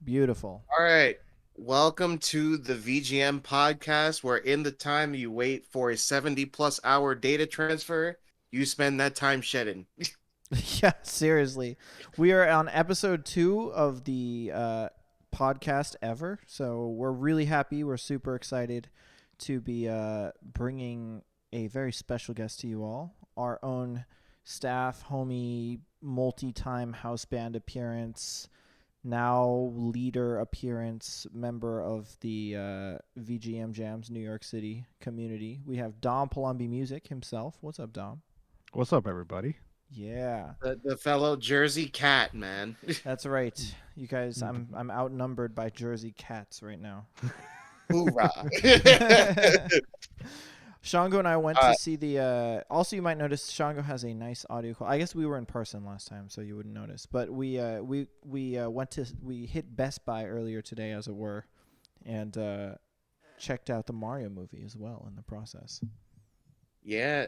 Beautiful. All right. Welcome to the VGM podcast, where in the time you wait for a 70 plus hour data transfer, you spend that time shedding. Yeah, seriously. We are on episode 2 of the podcast ever. So we're really happy. We're super excited to be bringing a very special guest to you all. Our own staff, homie, multi time house band appearance, now leader appearance, member of the VGM Jams New York City community. We have Dom Palombi Music himself. What's up, Dom? What's up, everybody? Yeah, The fellow Jersey cat, man. that's right. You guys, D- I'm outnumbered by Jersey cats right now. Hoorah. Shango and I went to uh, see the. Also, you might notice Shango has a nice audio. I guess we were in person last time, so you wouldn't notice. But we hit Best Buy earlier today, as it were, and checked out the Mario movie as well in the process. yeah,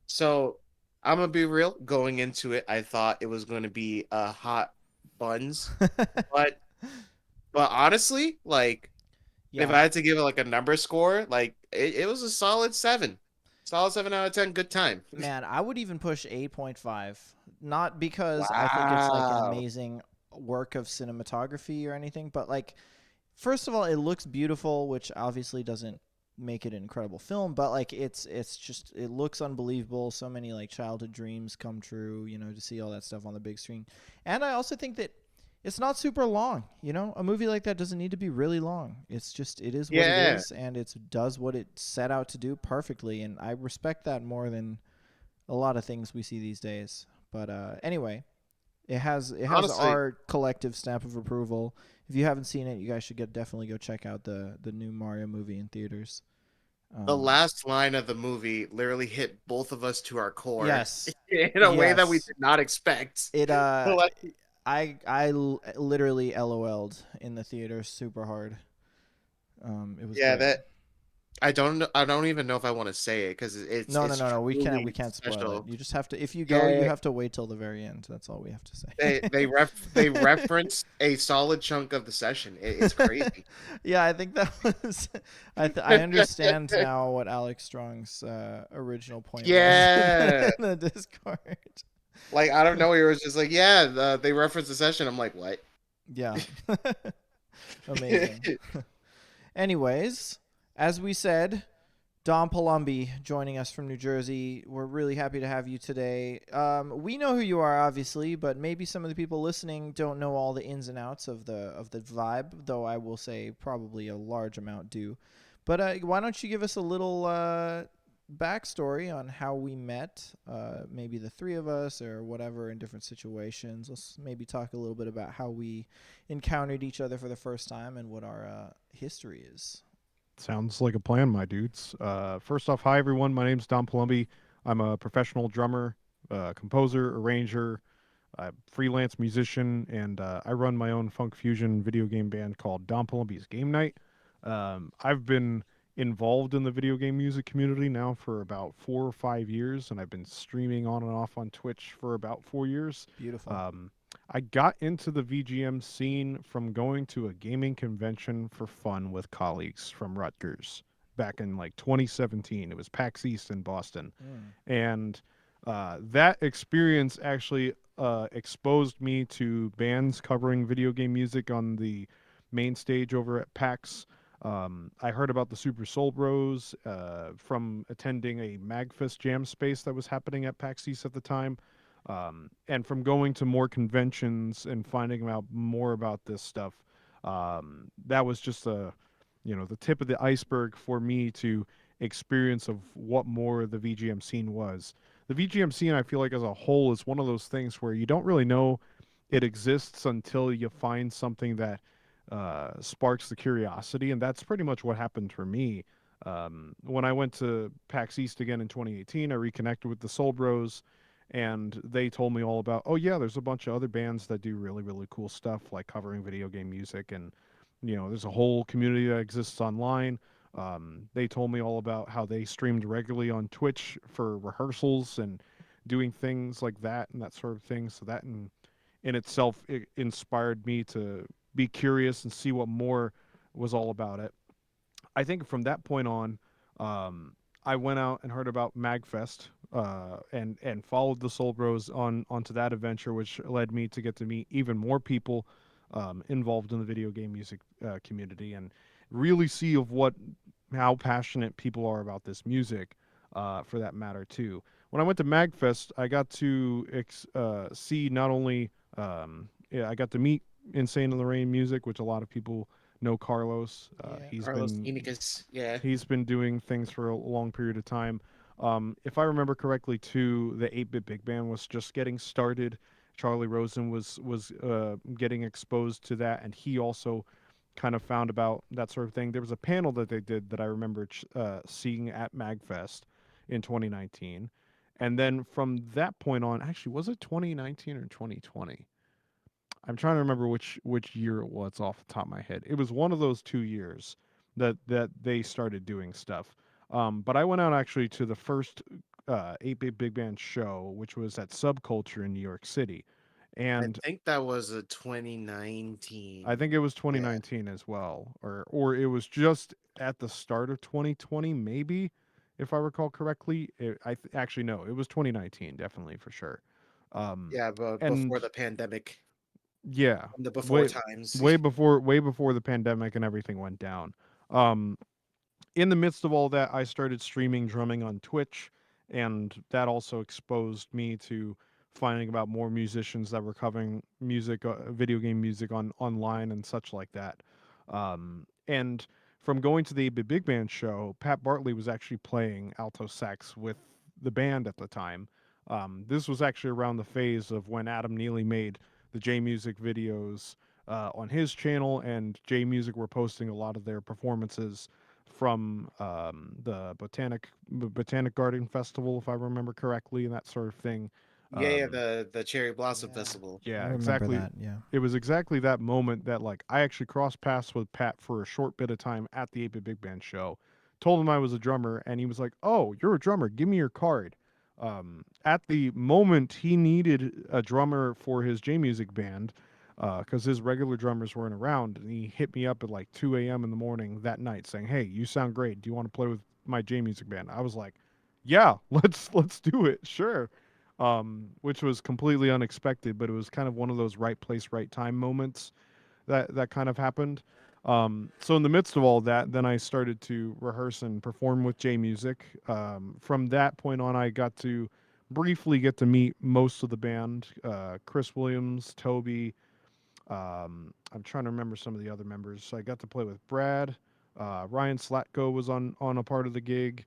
so I'm gonna be real. Going into it, I thought it was gonna be a hot buns, but honestly, like if Yeah, I had to give it like a number score, like it was a solid 7. Solid 7 out of 10, good time. man, I would even push 8.5. Not because I think it's like an Wow. amazing work of cinematography or anything, but like first of all, it looks beautiful, which obviously doesn't make it an incredible film, but like it's just it looks unbelievable. So many like childhood dreams come true, to see all that stuff on the big screen. And I also think that it's not super long, A movie like that doesn't need to be really long. It is what it Yeah, is, and it does what it set out to do perfectly, and I respect that more than a lot of things we see these days. But anyway, it has honestly, our collective stamp of approval. If you haven't seen it, you guys should definitely go check out the new Mario movie in theaters. the Um, last line of the movie literally hit both of us to our core yes, in a way that we yes. did not expect. It Like, literally LOL'd in the theater super hard. It was yeah, great. that I don't even know if I want to say it because No, no, it's no, no. We truly can't spoil it. special. You just have to. If you go, you Yeah, have to wait till the very end. That's all we have to they say. reference a solid chunk of the session. It's crazy. Yeah, I think that was. I understand now what Alex Strong's original point was in Yeah, the Discord. like I don't know. He was just like, yeah, they reference the session. I'm like, what? Yeah, amazing. Anyways, as we said, Dom Palombi joining us from New Jersey. We're really happy to have you today. We know who you are, obviously, but maybe some of the people listening don't know all the ins and outs of the vibe. Though I will say probably a large amount do. But why don't you give us a little backstory on how we met? Maybe the three of us or whatever in different situations. Let's maybe talk a little bit about how we encountered each other for the first time and what our history is. Sounds like a plan, my dudes. First off, hi everyone. My name's Dom Palombi. I'm a professional drummer, composer, arranger, freelance musician, and I run my own funk fusion video game band called Dom Palombi's Game Night. I've been involved in the video game music community now for about 4 or 5 years, and I've been streaming on and off on Twitch for about 4 years. Beautiful. Um, I got into the VGM scene from going to a gaming convention for fun with colleagues from Rutgers back in like 2017. It was PAX East in Boston. Mm. And that experience actually exposed me to bands covering video game music on the main stage over at PAX. I heard about the Super Soul Bros from attending a Magfest jam space that was happening at PAX East at the time. And from going to more conventions and finding out more about this stuff, that was just the tip of the iceberg for me to experience of what more the VGM scene was. The VGM scene, I feel like as a whole, is one of those things where you don't really know it exists until you find something that sparks the curiosity, and that's pretty much what happened for me. When I went to PAX East again in 2018, I reconnected with the Soul Bros, and they told me all about, oh yeah, there's a bunch of other bands that do really really cool stuff like covering video game music, and there's a whole community that exists online. They told me all about how they streamed regularly on Twitch for rehearsals and doing things like that and that sort of thing. So that in itself it inspired me to be curious and see what more was all about it. I think from that point on, I went out and heard about Magfest, and followed the Soul Bros onto that adventure, which led me to get to meet even more people involved in the video game music community, and really see of what how passionate people are about this music, for that matter too. When I went to Magfest, I got to see not only yeah, I got to meet Insane in the Rain music, which a lot of people know Carlos. Yeah. Carlos Unicus. Yeah. He's been doing things for a long period of time. If I remember correctly, too, the 8-bit big band was just getting started. Charlie Rosen was getting exposed to that, and he also kind of found about that sort of thing. There was a panel that they did that I remember seeing at Magfest in 2019, and then from that point on, actually, was it 2019 or 2020? I'm trying to remember which year it was off the top of my head. It was one of those 2 years that they started doing stuff. But I went out actually to the first 8-bit big band show, which was at Subculture in New York City, I and think that was a I 2019. think it was Yeah. 2019 as well, or it was just at the start of 2020, maybe, if I recall correctly. Actually no, it was 2019, definitely for sure. Um, Yeah, but before and the pandemic, yeah, the before way times. way before the pandemic and everything went down. Um, in the midst of all that, I started streaming drumming on Twitch, and that also exposed me to finding about more musicians that were covering music, video game music on online and such like that. And from going to the 8-bit big band show, Pat Bartley was actually playing alto sax with the band at the time. This was actually around the phase of when Adam Neely made the J Music videos on his channel, and J Music were posting a lot of their performances from the Botanic Garden Festival, if I remember correctly, and that sort of thing. Yeah, yeah, Um, the Cherry Blossom Yeah. Festival. I yeah, remember exactly. that. Yeah. It was exactly that moment that like I actually crossed paths with Pat for a short bit of time at the 8-bit big band show. Told him I was a drummer, and he was like, "Oh, you're a drummer. Give me your card." At the moment, he needed a drummer for his J Music band because his regular drummers weren't around, and he hit me up at like 2 a.m. in the morning that night saying, "Hey, you sound great. Do you want to play with my J Music band?" I was like, "Yeah, let's do it. Sure." Which was completely unexpected, but it was kind of one of those right place, right time moments that kind of happened. So in the midst of all that, then I started to rehearse and perform with J Music. From that point on, I got to briefly get to meet most of the band: Chris Williams, Toby. I'm trying to remember some of the other members. So I got to play with Brad. Ryan Slatko was on a part of the gig.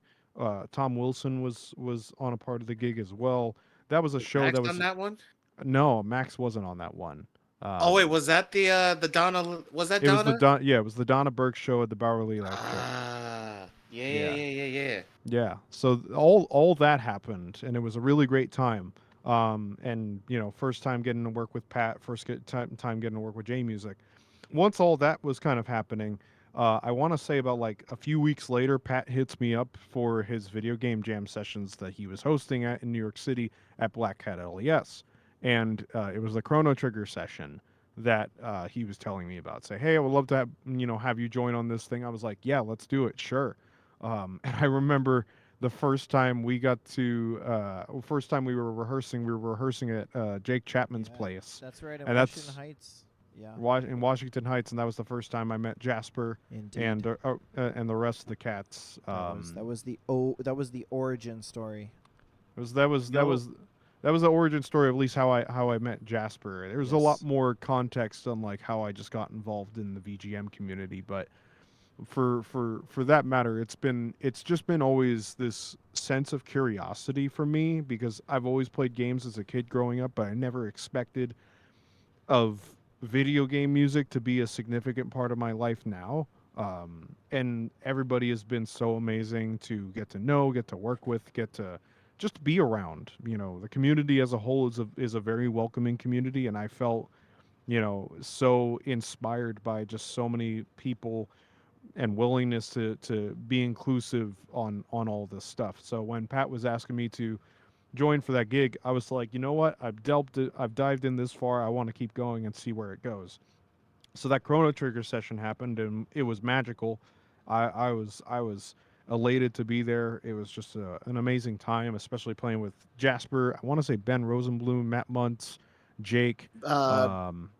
Tom Wilson was on a part of the gig as well. That was a Was show Max that on was that one? no, Max wasn't on that one. Oh wait, Um, was that the Donna? Was that it was the Donna? Yeah, it was the Donna Burke show at the Bowerly Electric. Ah, yeah, yeah, Yeah, yeah, yeah, yeah. yeah. So all that happened, and it was a really great time. And first time getting to work with Pat, time getting to work with J Music. Once all that was kind of happening, I want to say about like a few weeks later, Pat hits me up for his video game jam sessions that he was hosting at in New York City at Black Cat LES, and it was the Chrono Trigger session that he was telling me about. Say, hey, I would love to have you join on this thing. I was like, yeah, let's do it, sure. And I remember the first time we were rehearsing at Jake Chapman's Yeah. place, That's right. In and Washington that's Heights. Yeah. In Washington Heights, and that was the first time I met Jasper Indeed. and the rest of the cats. That was the origin story. It was that was You that know, was that was the origin story of at least how I met Jasper. There was a lot Yes. more context on like how I just got involved in the VGM community, but for that matter, it's just been always this sense of curiosity for me because I've always played games as a kid growing up, but I never expected of video game music to be a significant part of my life now. And everybody has been so amazing to get to know, get to work with, get to just be around. The community as a whole is a very welcoming community, and I felt so inspired by just so many people and willingness to be inclusive on all this stuff. So when Pat was asking me to join for that gig, I was like, you know what? I've dived in this far. I want to keep going and see where it goes. So that Chrono Trigger session happened, and it was magical. I was elated to be there. It was just an amazing time, especially playing with Jasper. I want to say Ben Rosenblum, Matt Muntz, Jake. Uh, Um,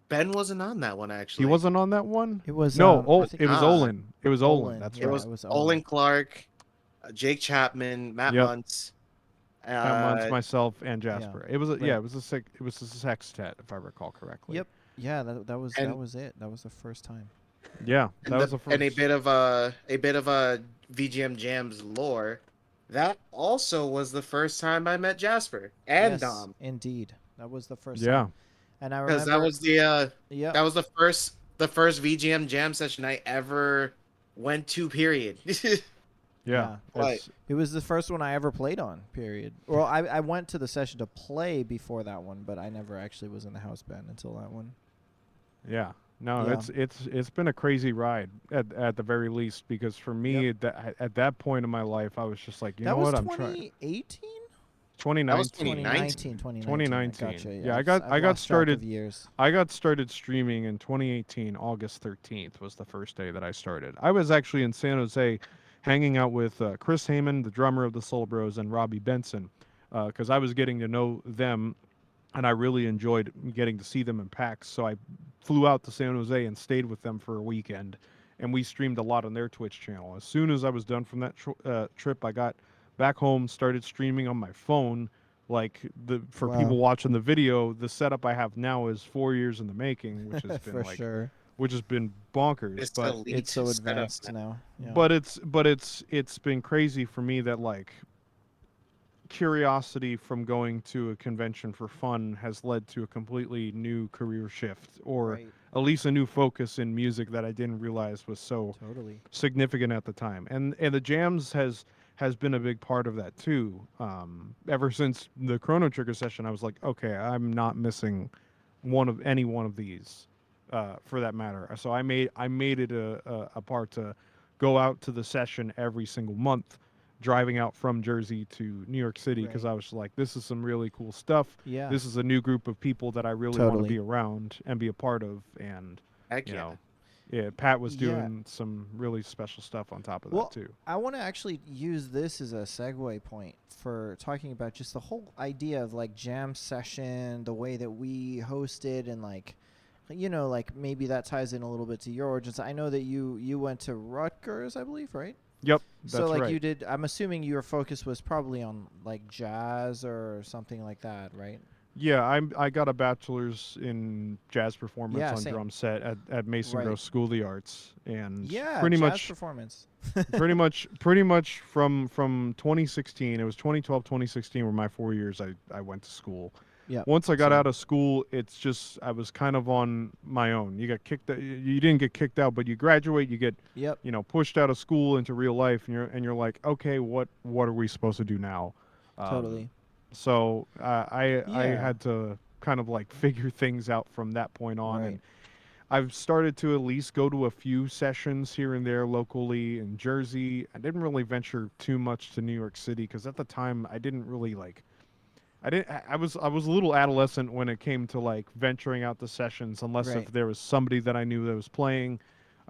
Ben wasn't on that one he actually. wasn't on that one. It was No, I oh, think it it was was Ah, Olin. It was Olin. Olin. That's it Yeah, right. was it was Olin Olin. Clark, Jake Chapman, Matt Yep. Muntz. Matt Muntz, Uh, myself, and Yeah. Jasper. It was yeah, Right. it was a sextet if I recall correctly. Yep. Yeah, that and was it. That was the first time. Yeah, that was the and first. a bit of a VGM Jams lore. That also was the first time I met Jasper and Yes, Dom, indeed. That was the first Yeah, time. And I because remember, yep. that was the first VGM Jam session I ever went to. Period. yeah. Yeah. Like, It was the first one I ever played on, period. Well, I went to the session to play before that one, but I never actually was in the house band until that one. Yeah. No, Yeah. it's been a crazy ride at the very least because for Yep. me at that point in my life I was just like, you That know was what, I'm trying 2018? 2019. 2019. 2019. I gotcha. 2019. Yeah, Yeah, I've lost track of started years. I got started streaming in 2018. August 13th was the first day that I started. I was actually in San Jose hanging out with Chris Heyman, the drummer of the Soul Bros, and Robbie Benson because I was getting to know them and I really enjoyed getting to see them in PAX. So I flew out to San Jose and stayed with them for a weekend, and we streamed a lot on their Twitch channel. As soon as I was done from that trip, I got back home, started streaming on my phone. Like the for people Wow. watching the video, the setup I have now is 4 years in the making, which has been For sure. which has been bonkers. this But It's elite so setup advanced now. now. Yeah. it's been crazy for me that like curiosity from going to a convention for fun has led to a completely new career shift or Right. at least a new focus in music that I didn't realize was so Totally. significant at the time. And the jams has been a big part of that too. Ever since the Chrono Trigger session, I was like, okay, I'm not missing any one of these, for that matter. So I made it a part to go out to the session every single month, driving out from Jersey to New York City because Right. I was like, this is some really cool stuff. Yeah. This is a new group of people that I really want to Totally. be around and be a part of, and Heck you yeah. know, yeah, Pat was Yeah. doing some really special stuff on top of that Well, too. I want to actually use this as a segue point for talking about just the whole idea of like jam session, the way that we hosted, and like, like maybe that ties in a little bit to your origins. I know that you went to Rutgers, I believe, right? Yep, So that's like right. you did. I'm assuming your focus was probably on like jazz or something like that, right? Yeah, I got a bachelor's in jazz performance Yeah, on same. drum set at Mason Right. Gross School of the Arts, and Yeah, jazz performance. pretty much from 2016, it was 2012 2016 were my 4 years I went to school. Yeah, Once I got same. out of school, it's just I was kind of on my own. You got kicked you didn't get kicked out, but you graduate, you get Yep, pushed out of school into real life, and you're like, okay, what are we supposed to do now? Um, totally. so I Yeah, had to kind of like figure things out from that point on, right. and I've started to at least go to a few sessions here and there locally in Jersey. I didn't really venture too much to New York City because at the time I didn't really like. I didn't. I was a little adolescent when it came to like venturing out to sessions, unless if Right. there was somebody that I knew that was playing.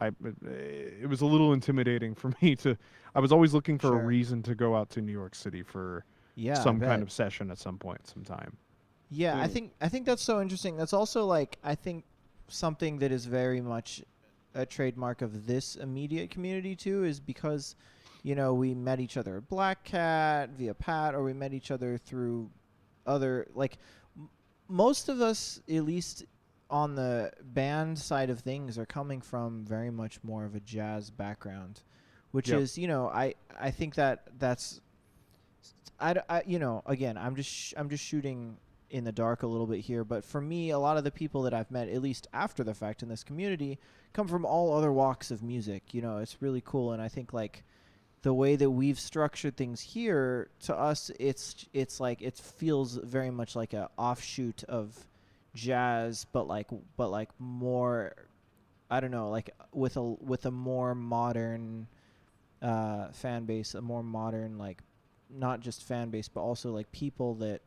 It was a little intimidating for me to. I was always looking for a Sure. reason to go out to New York City for Yeah, I some kind bet. of session at some point, sometime. Yeah, Mm. I think that's so interesting. That's also like I think something that is very much a trademark of this immediate community too is because we met each other at Black Cat via Pat, or we met each other through other like most of us, at least on the band side of things, are coming from very much more of a jazz background, which Yep. is I think that's again, I'm just shooting in the dark a little bit here, but for me, a lot of the people that I've met, at least after the fact in this community, come from all other walks of music. It's really cool, and I think like the way that we've structured things here, to us, it's like it feels very much like a offshoot of jazz, but like more, I don't know, like with a more modern fan base, a more modern, like not just fan base, but also like people that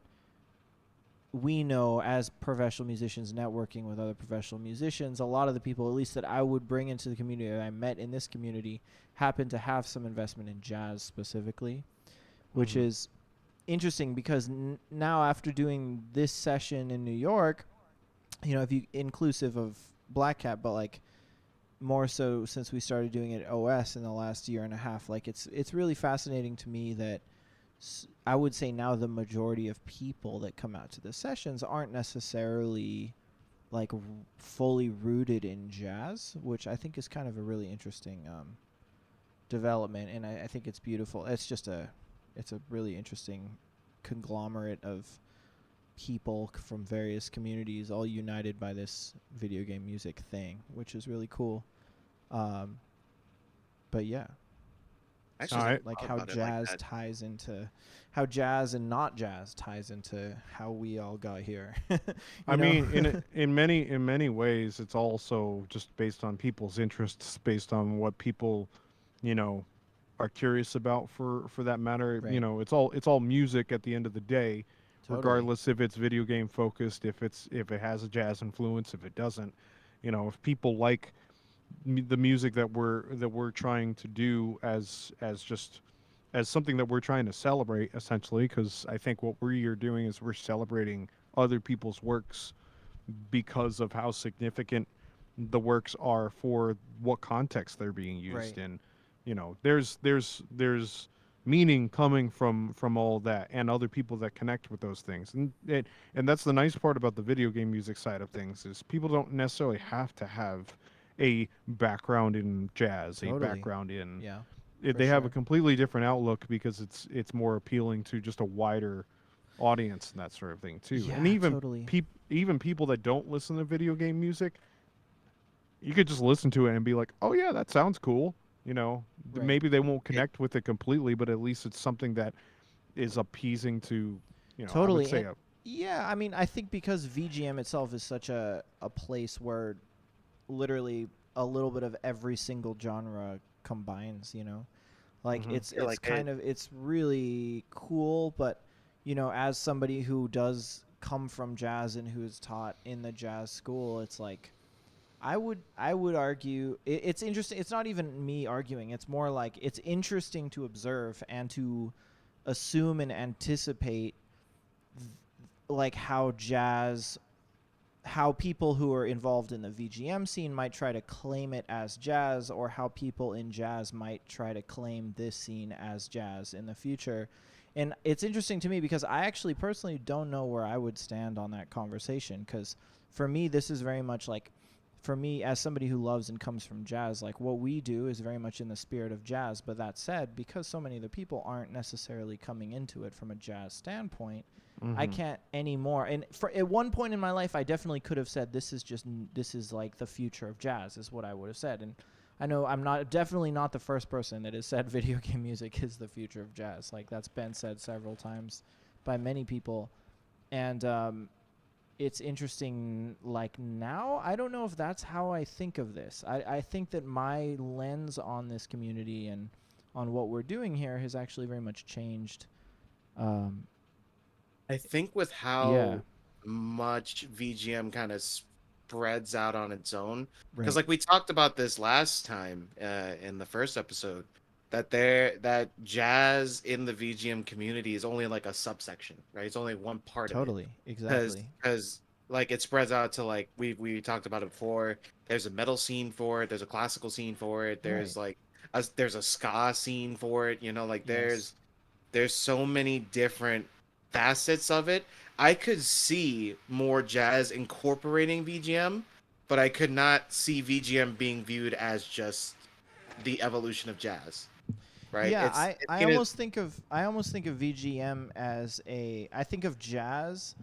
we know as professional musicians networking with other professional musicians, a lot of the people, at least that I would bring into the community that I met in this community, happen to have some investment in jazz specifically, which Mhm. is interesting because now after doing this session in New York, if you inclusive of Black Cat, but like more so since we started doing it at OS in the last year and a half, like it's really fascinating to me that I would say now the majority of people that come out to the sessions aren't necessarily like fully rooted in jazz, which I think is kind of a really interesting development, and I think it's beautiful. It's a really interesting conglomerate of people from various communities all united by this video game music thing, which is really cool. Um, but yeah, I it's actually just Alright. never like thought how about it like jazz that. ties into how jazz and not jazz ties into how we all got here. I you know? mean, in many ways, it's also just based on people's interests, based on what people, you know, are curious about for that matter. Right. It's all music at the end of the day, Totally. regardless if it's video game focused, if it has a jazz influence, if it doesn't. If people like the music that we're trying to do as just as something that we're trying to celebrate essentially, because I think what we are doing is we're celebrating other people's works because of how significant the works are for what context they're being used Right. in. There's meaning coming from all that and other people that connect with those things, and that's the nice part about the video game music side of things is people don't necessarily have to have a background in jazz, a Totally. background in Yeah. For they have a sure. completely different outlook because it's more appealing to just a wider audience and that sort of thing too. And Yeah, totally. even people that don't listen to video game music, you could just listen to it and be like, "Oh yeah, that sounds cool." Right. Maybe they won't It connect with it completely, but at least it's something that is appeasing to, I would Totally. say And yeah, I mean, I think because VGM itself is such a place where literally a little bit of every single genre combines, like Mhm. it's feel it's like it. kind of it's really cool, but as somebody who does come from jazz and who is taught in the jazz school, it's like I would argue it's interesting. It's not even me arguing, it's more like it's interesting to observe and to assume and anticipate like how people who are involved in the VGM scene might try to claim it as jazz, or how people in jazz might try to claim this scene as jazz in the future. And it's interesting to me because I actually personally don't know where I would stand on that conversation, because for me this is very much like, for me as somebody who loves and comes from jazz, like what we do is very much in the spirit of jazz. But that said, because so many of the people aren't necessarily coming into it from a jazz standpoint, I Mhm. can't anymore. And for at one point in my life, I definitely could have said this is like the future of jazz is what I would have said. And I know I'm not definitely not the first person that has said video game music is the future of jazz. Like that's been said several times by many people. And it's interesting. Like now, I don't know if that's how I think of this. I think that my lens on this community and on what we're doing here has actually very much changed. Um, I think with yeah. how much VGM kind of spreads out on its own, because Right. like we talked about this last time in the first episode, that jazz in the VGM community is only like a subsection, right? It's only one part of it, Totally. because Exactly. like it spreads out to like we talked about it before. There's a metal scene for it. There's a classical scene for it. Right. There's a ska scene for it. Like Yes. there's so many different facets of it. I could see more jazz incorporating VGM, but I could not see VGM being viewed as just the evolution of jazz, right? Yeah, It's seen as I almost think of VGM as I think of jazz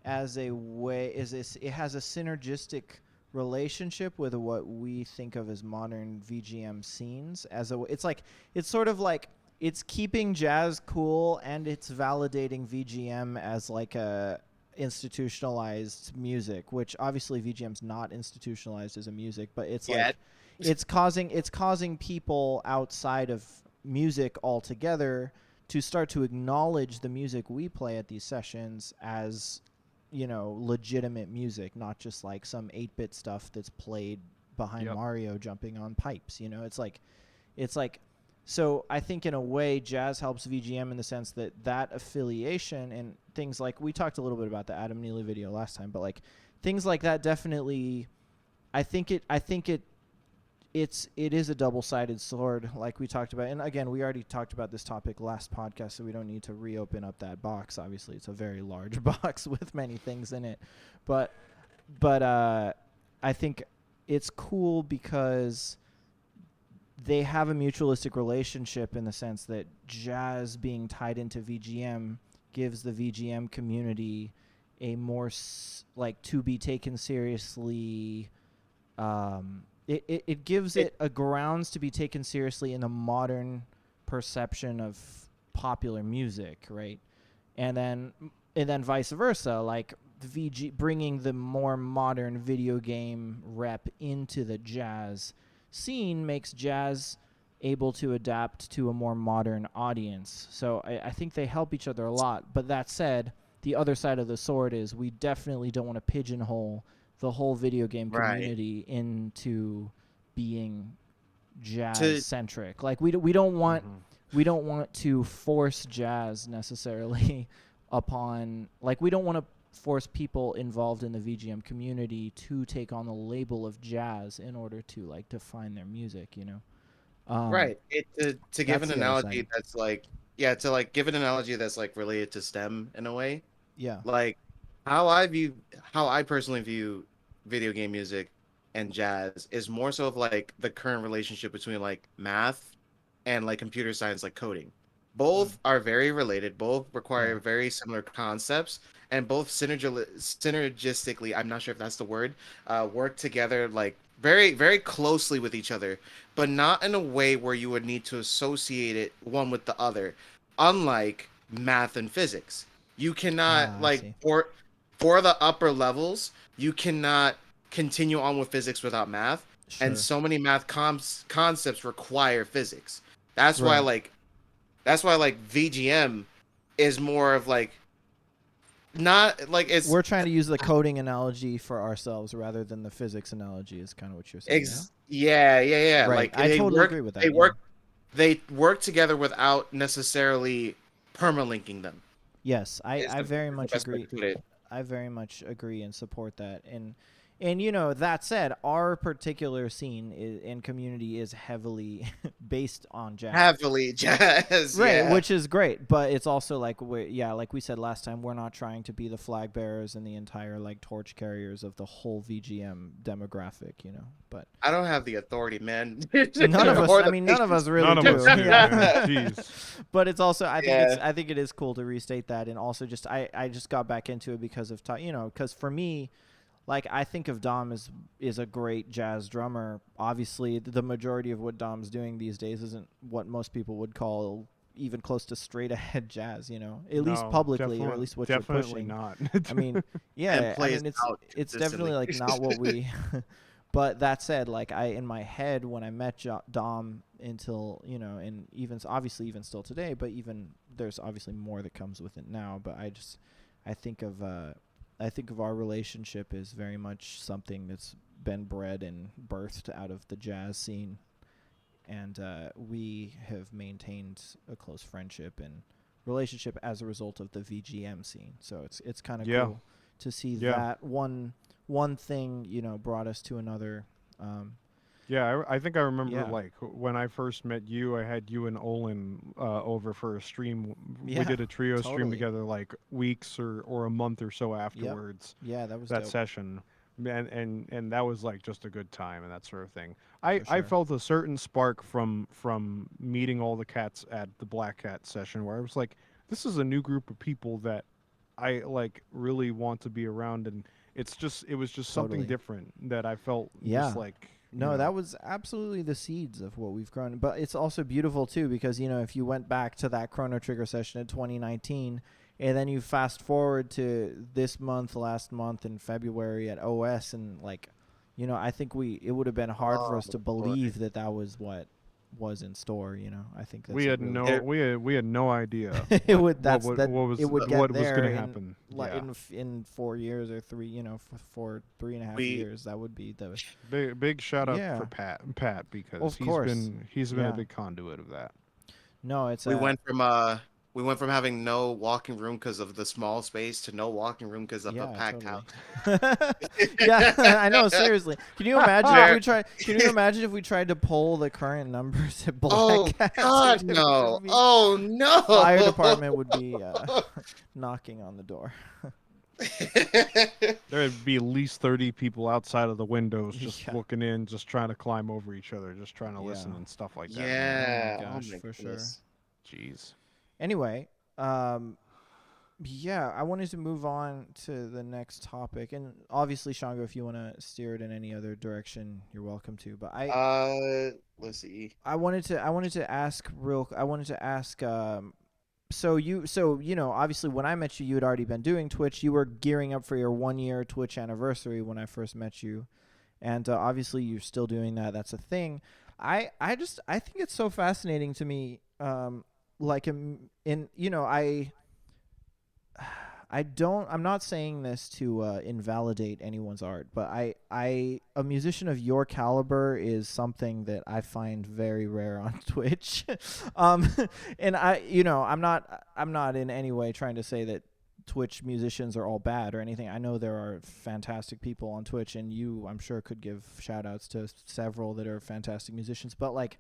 as a way is this it has a synergistic relationship with what we think of as modern VGM scenes as it's like it's sort of like it's keeping jazz cool and it's validating VGM as like a institutionalized music, which obviously VGM's not institutionalized as a music, but it's yet. like it's causing people outside of music altogether to start to acknowledge the music we play at these sessions as legitimate music, not just like some 8-bit stuff that's played behind Yep. Mario jumping on pipes. It's like, so I think in a way jazz helps VGM in the sense that affiliation and things like, we talked a little bit about the Adam Neely video last time, but like things like that definitely, it is a double-sided sword, like we talked about. And again, we already talked about this topic last podcast, so we don't need to reopen up that box. Obviously, it's a very large box with many things in it. But I think it's cool because they have a mutualistic relationship in the sense that jazz being tied into VGM gives the VGM community a more to be taken seriously. It gives it a grounds to be taken seriously in the modern perception of popular music, right? And then vice versa, like the bringing the more modern video game rep into the jazz scene makes jazz able to adapt to a more modern audience. So I think they help each other a lot. But that said, the other side of the sword is we definitely don't want to pigeonhole the whole video game community into being jazz centric. Like we don't want to force jazz necessarily upon, like we don't want to force people involved in the VGM community to take on the label of jazz in order to like define their music, Right. To give an that's the other analogy side. that's like, yeah, to like give an analogy that's like related to STEM in a way. Yeah. Like how I personally view video game music and jazz is more so of like the current relationship between like math and like computer science, like coding. Both are very related, both require very similar concepts, and both synergistically, I'm not sure if that's the word, work together like very, very closely with each other, but not in a way where you would need to associate it one with the other. Unlike math and physics, you cannot I like see. for the upper levels, you cannot continue on with physics without math, Sure. and so many math concepts require physics. That's why Right. like VGM is more of like not like it's We're trying to use the coding analogy for ourselves rather than the physics analogy is kind of what you're saying. yeah. Right. Like I they totally work agree with that. they work they work together without necessarily permalinking them. Yes, I very Is the much best way to agree. put it. I very much agree and support that. And that said, our particular scene and community is heavily based on jazz. Heavily jazz, Right, yeah. which is great, but it's also like like we said last time, we're not trying to be the flag bearers and the entire like torch carriers of the whole VGM demographic, But I don't have the authority, man. none of us. Or I the mean, none of us patience. really None of do. us do, Yeah. man. Jeez. But it's also I Yeah. think it is cool to restate that, and also just I just got back into it because of because for me, like I think of Dom as is a great jazz drummer. Obviously, the majority of what Dom's doing these days isn't what most people would call even close to straight ahead jazz. At least No, publicly, or at least what you're definitely pushing. not. I mean, And yeah, I plays mean out it's consistently. definitely like not what we. But that said, like in my head when I met Dom until and even obviously even still today, but even there's obviously more that comes with it now. But I think of our relationship as very much something that's been bred and birthed out of the jazz scene, and we have maintained a close friendship and relationship as a result of the VGM scene. So it's kind of cool to see that one thing brought us to another. Yeah, I think I remember Yeah. like when I first met you, I had you and Olin over for a stream. Yeah, We did a trio stream totally. together like weeks or a month or so afterwards. Yeah, that was That dope. session. And that was like just a good time and that sort of thing. I For sure. felt a certain spark from meeting all the cats at the Black Cat session where I was like, this is a new group of people that I like really want to be around, and it was just something Totally. different that I felt Yeah. just like No, that was absolutely the seeds of what we've grown. But it's also beautiful too because if you went back to that Chrono Trigger session in 2019, and then you fast forward to this month, last month in February at OS, and like, I think it would have been hard for us to believe that was what was in store. You know, I think that's We a had really no we had no idea it would that's that what was it would get what was there going to in happen. Yeah. in 4 years or three, you know, for 3.5 years. That would be the Big shout out for yeah, Pat because of course, he's been a yeah. big conduit of that. No, it's we went from uh we went from having no walking room because of the small space to no walking room because of a yeah, packed totally. house. Yeah, I know. Seriously, can you imagine if Where we tried? Can you imagine if we tried to poll the current numbers at Black oh Cats? God, It would no. just be Oh fire no. department would be knocking on the door. There'd be at least 30 people outside of the windows just Yeah, looking in, just trying to climb over each other, just trying to yeah. listen and stuff like that, man. Oh my Yeah. Oh gosh, my for sure. goodness. Jeez. Anyway, um, yeah, I wanted to move on to the next topic, and obviously, Shango, if you want to steer it in any other direction, you're welcome to. But Let's see. I wanted to ask I wanted to ask so you know, obviously when I met you, you had already been doing Twitch. You were gearing up for your 1 year Twitch anniversary when I first met you, and obviously you're still doing that. That's a thing. I think it's so fascinating to me. Like in you know I'm not saying this to invalidate anyone's art, but a musician of your caliber is something that I find very rare on Twitch. um, and I'm not in any way trying to say that Twitch musicians are all bad or anything. I know there are fantastic people on Twitch, and you, I'm sure, could give shout outs to several that are fantastic musicians. But like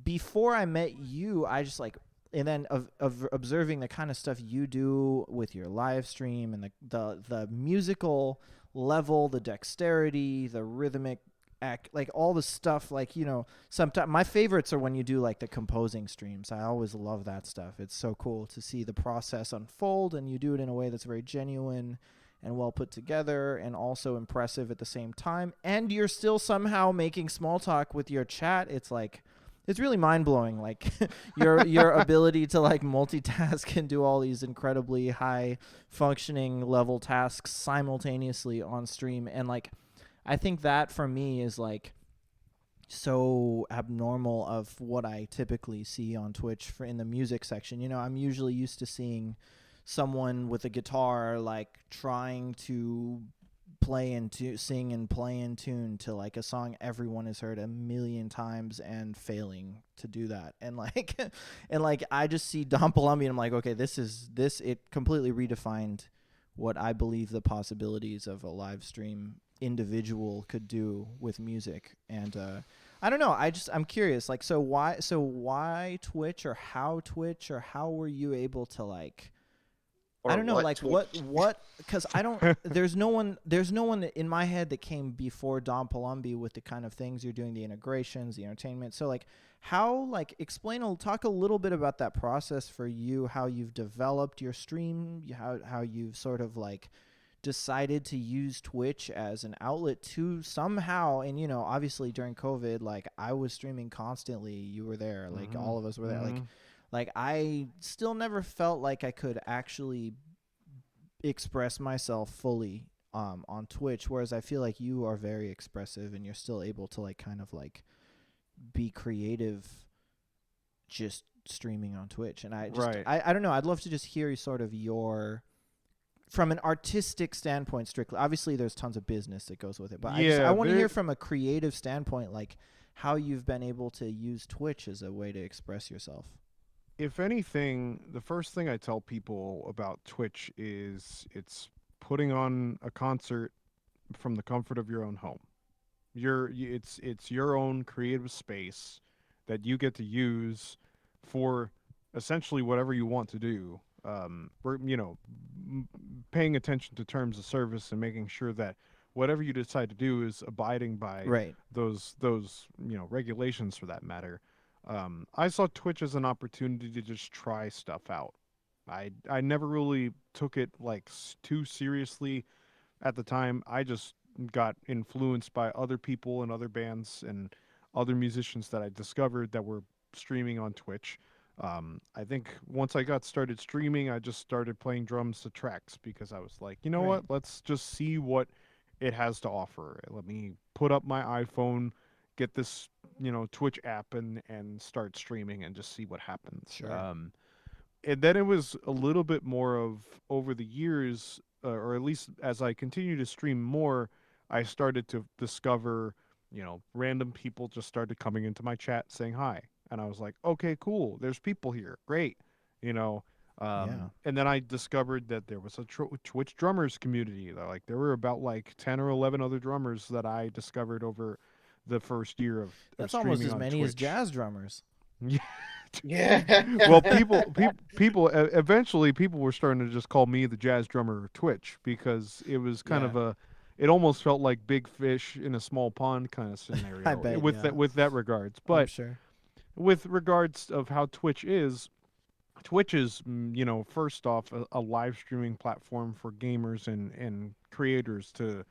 before I met you, I just like, and then of observing the kind of stuff you do with your live stream and the musical level, the dexterity, the rhythmic act, like all the stuff, like, you know, sometimes my favorites are when you do like the composing streams. I always love that stuff. It's so cool to see the process unfold, and you do it in a way that's very genuine and well put together and also impressive at the same time, and you're still somehow making small talk with your chat. It's like, it's really mind-blowing, like your ability to like multitask and do all these incredibly high functioning level tasks simultaneously on stream. And like I think that for me is like so abnormal of what I typically see on Twitch for in the music section. You know, I'm usually used to seeing someone with a guitar like trying to play and to sing and play in tune to like a song everyone has heard a million times and failing to do that. And like and like I just see Dom Palombi and I'm like, okay, this it completely redefined what I believe the possibilities of a live stream individual could do with music. And I don't know, I'm curious, like, so why Twitch, or how were you able to like, Or I don't know, what like Twitch? what, because I don't. There's no one in my head that came before Dom Palombi with the kind of things you're doing, the integrations, the entertainment. So like, how, like, talk a little bit about that process for you, how you've developed your stream, how you've sort of like decided to use Twitch as an outlet to somehow, and you know, obviously during COVID, like I was streaming constantly. You were there, like all of us were there, like I still never felt like I could actually express myself fully on Twitch, whereas I feel like you are very expressive and you're still able to like kind of like be creative just streaming on Twitch. And Right. I don't know, I'd love to just hear sort of your, from an artistic standpoint strictly. Obviously there's tons of business that goes with it, but I want to hear from a creative standpoint, like how you've been able to use Twitch as a way to express yourself. If anything, the first thing I tell people about Twitch is it's putting on a concert from the comfort of your own home. It's your own creative space that you get to use for essentially whatever you want to do. You know, paying attention to terms of service and making sure that whatever you decide to do is abiding by Right. those you know, regulations for that matter. I saw Twitch as an opportunity to just try stuff out. I never really took it like too seriously at the time. I just got influenced by other people and other bands and other musicians that I discovered that were streaming on Twitch. I think once I got started streaming, I just started playing drums to tracks because I was like, you know Right. what? Let's just see what it has to offer. Let me put up my iPhone, get this Twitch app and start streaming and just see what happens. Sure. And then it was a little bit more of over the years, or at least as I continue to stream more, I started to discover, random people just started coming into my chat saying hi, and I was like, okay, cool, there's people here, great, you know. Yeah. And then I discovered that there was a Twitch drummers community. Like there were about like 10 or 11 other drummers that I discovered over the first year of That's almost streaming as on many as Twitch. jazz drummers. Yeah. Yeah. Well, eventually people were starting to just call me the jazz drummer of Twitch because it was kind Yeah. of it almost felt like big fish in a small pond kind of I scenario bet, with yeah. that regards. I'm But sure. with regards of how Twitch is, first off, a live streaming platform for gamers and creators to,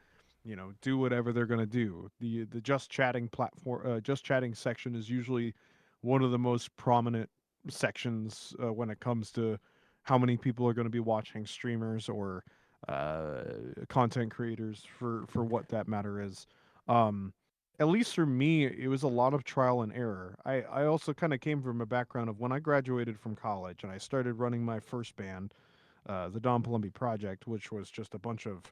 do whatever they're going to do. The just chatting platform, just chatting section is usually one of the most prominent sections when it comes to how many people are going to be watching streamers or uh, content creators for what that matter is. Um, at least for me, it was a lot of trial and error. I also kind of came from a background of when I graduated from college and I started running my first band, the Dom Palombi Project, which was just a bunch of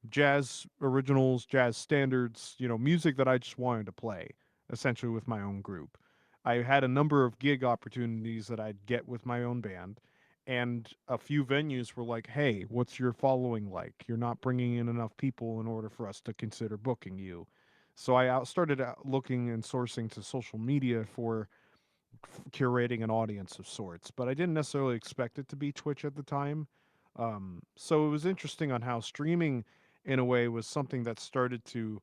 jazz originals, jazz standards, music that I just wanted to play, essentially with my own group. I had a number of gig opportunities that I'd get with my own band, and a few venues were like, "Hey, what's your following like? You're not bringing in enough people in order for us to consider booking you." So I started out looking and sourcing to social media for curating an audience of sorts, but I didn't necessarily expect it to be Twitch at the time. So it was interesting on how streaming, in a way, was something that started to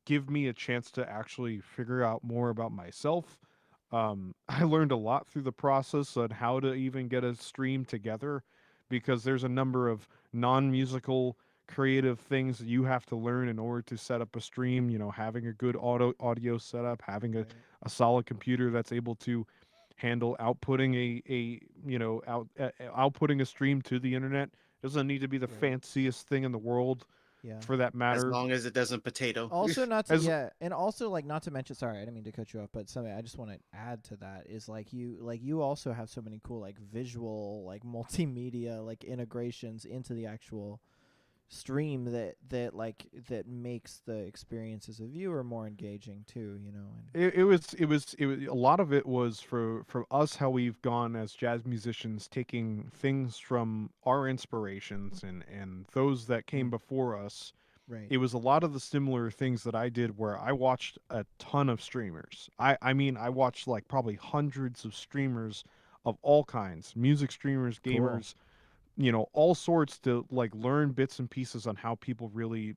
give me a chance to actually figure out more about myself. I learned a lot through the process on how to even get a stream together because there's a number of non musical creative things that you have to learn in order to set up a stream. Having a good audio setup, having Right. a solid computer that's able to handle outputting outputting a stream to the internet. Doesn't need to be the Right. fanciest thing in the world Yeah. for that As matter. long as it doesn't potato. Also, not to As yeah, and also like not to mention. Sorry, I didn't mean to cut you off, but something I just want to add to that is like you also have so many cool like visual like multimedia like integrations into the actual stream that makes the experience as a viewer more engaging too. And it was a lot of it was for us how we've gone as jazz musicians taking things from our inspirations and those that came mm, before us. right. It was a lot of the similar things that I did where I watched a ton of streamers. I mean I watched like probably hundreds of streamers of all kinds, music streamers, Cool. gamers, all sorts, to like learn bits and pieces on how people really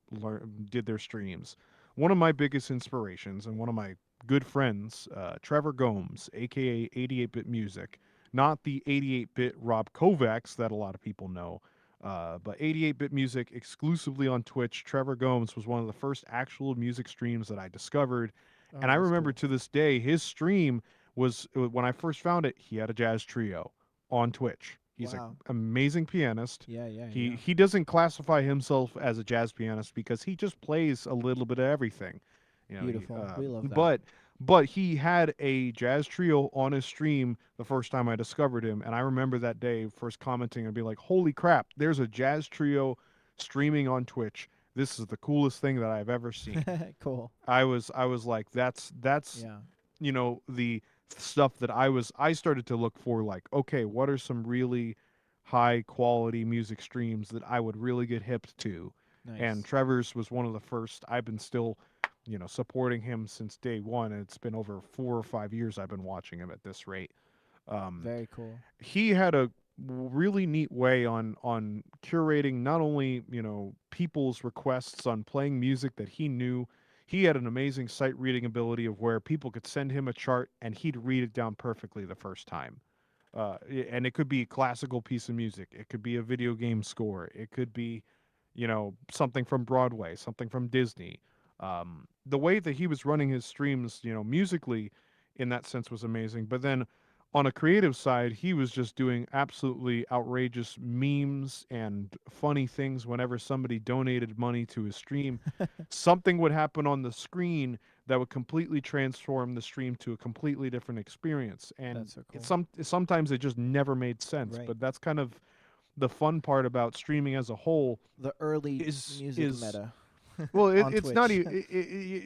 did their streams. One of my biggest inspirations and one of my good friends, Trevor Gomes, aka 88-bit Music, not the 88-bit Rob Kovacs that a lot of people know, but 88-bit Music exclusively on Twitch. Trevor Gomes was one of the first actual music streams that I discovered, and Oh, I that's remember cool. to this day his stream was when I first found it. He had a jazz trio on Twitch. He's an Wow. amazing pianist. Yeah, yeah, He yeah. he doesn't classify himself as a jazz pianist because he just plays a little bit of everything. Beautiful. We love that. But he had a jazz trio on his stream the first time I discovered him, and I remember that day first commenting and being like, "Holy crap! There's a jazz trio streaming on Twitch. This is the coolest thing that I've ever seen." Cool. I was like, that's Yeah. the stuff that I started to look for, like, okay, what are some really high quality music streams that I would really get hip to? And Nice. Trevor's was one of the first. I've been still, supporting him since day one, and it's been over 4 or 5 years I've been watching him at this rate. Um, Very cool. he had a really neat way on curating not only people's requests on playing music that he knew. He had an amazing sight reading ability of where people could send him a chart and he'd read it down perfectly the first time. And it could be a classical piece of music, it could be a video game score, it could be something from Broadway, something from Disney. The way that he was running his streams, musically, in that sense, was amazing. But then on a creative side, he was just doing absolutely outrageous memes and funny things whenever somebody donated money to his stream. Something would happen on the screen that would completely transform the stream to a completely different experience. And That's so cool. sometimes it just never made sense. Right. But that's kind of the fun part about streaming as a whole The early music is meta well, on it's not Twitch.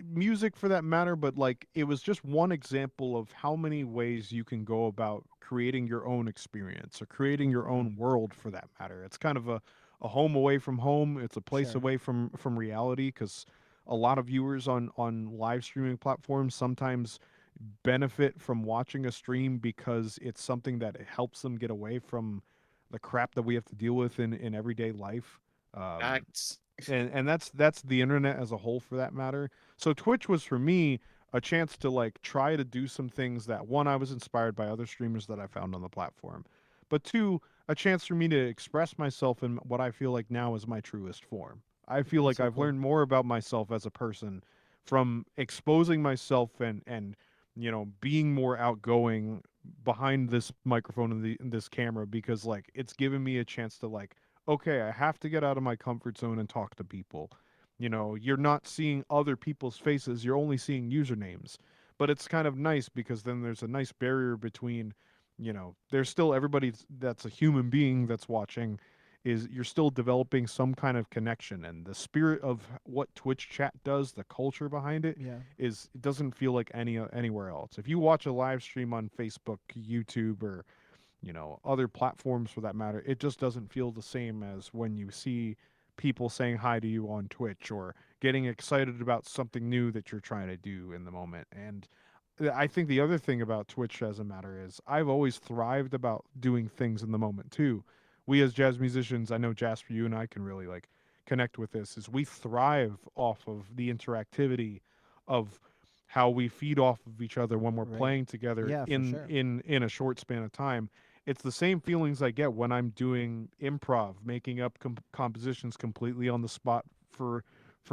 music for that matter, but like it was just one example of how many ways you can go about creating your own experience or creating your Mm, own world for that matter. It's kind of a home away from home. It's a place sure. away from reality because a lot of viewers on live streaming platforms sometimes benefit from watching a stream because it's something that helps them get away from the crap that we have to deal with in everyday life. Um, Acts. and that's the internet as a whole for that matter. So Twitch was for me a chance to like try to do some things that one I was inspired by other streamers that I found on the platform, but two, a chance for me to express myself in what I feel like now is my truest form. I feel That's like so I've cool. learned more about myself as a person from exposing myself and being more outgoing behind this microphone and this camera because like it's given me a chance to like okay, I have to get out of my comfort zone and talk to people. You're not seeing other people's faces, you're only seeing usernames. But it's kind of nice because then there's a nice barrier between, there's still everybody that's a human being that's watching is you're still developing some kind of connection and the spirit of what Twitch chat does, the culture behind it Yeah. is it doesn't feel like anywhere else. If you watch a live stream on Facebook, YouTube or other platforms for that matter, it just doesn't feel the same as when you see people saying hi to you on Twitch or getting excited about something new that you're trying to do in the moment. And I think the other thing about Twitch as a matter is I've always thrived about doing things in the moment too. We as jazz musicians, I know Jasper, you and I can really like connect with this, is we thrive off of the interactivity of how we feed off of each other when we're Right. playing together Yeah, for in sure. in in a short span of time. It's the same feelings I get when I'm doing improv, making up compositions completely on the spot for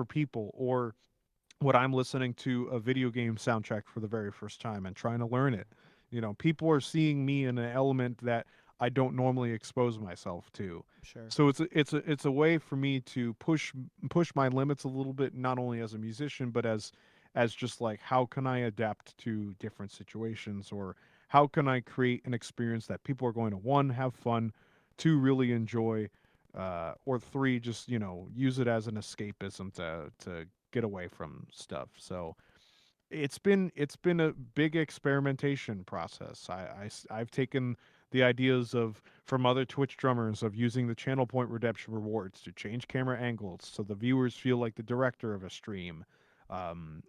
people, or when I'm listening to a video game soundtrack for the very first time and trying to learn it. People are seeing me in an element that I don't normally expose myself to. Sure. So it's a way for me to push my limits a little bit, not only as a musician, but as just like how can I adapt to different situations, or how can I create an experience that people are going to one have fun, two really enjoy, or three just use it as an escapism to get away from stuff. So it's been a big experimentation process. I've taken the ideas of from other Twitch drummers of using the channel point redemption rewards to change camera angles so the viewers feel like the director of a stream.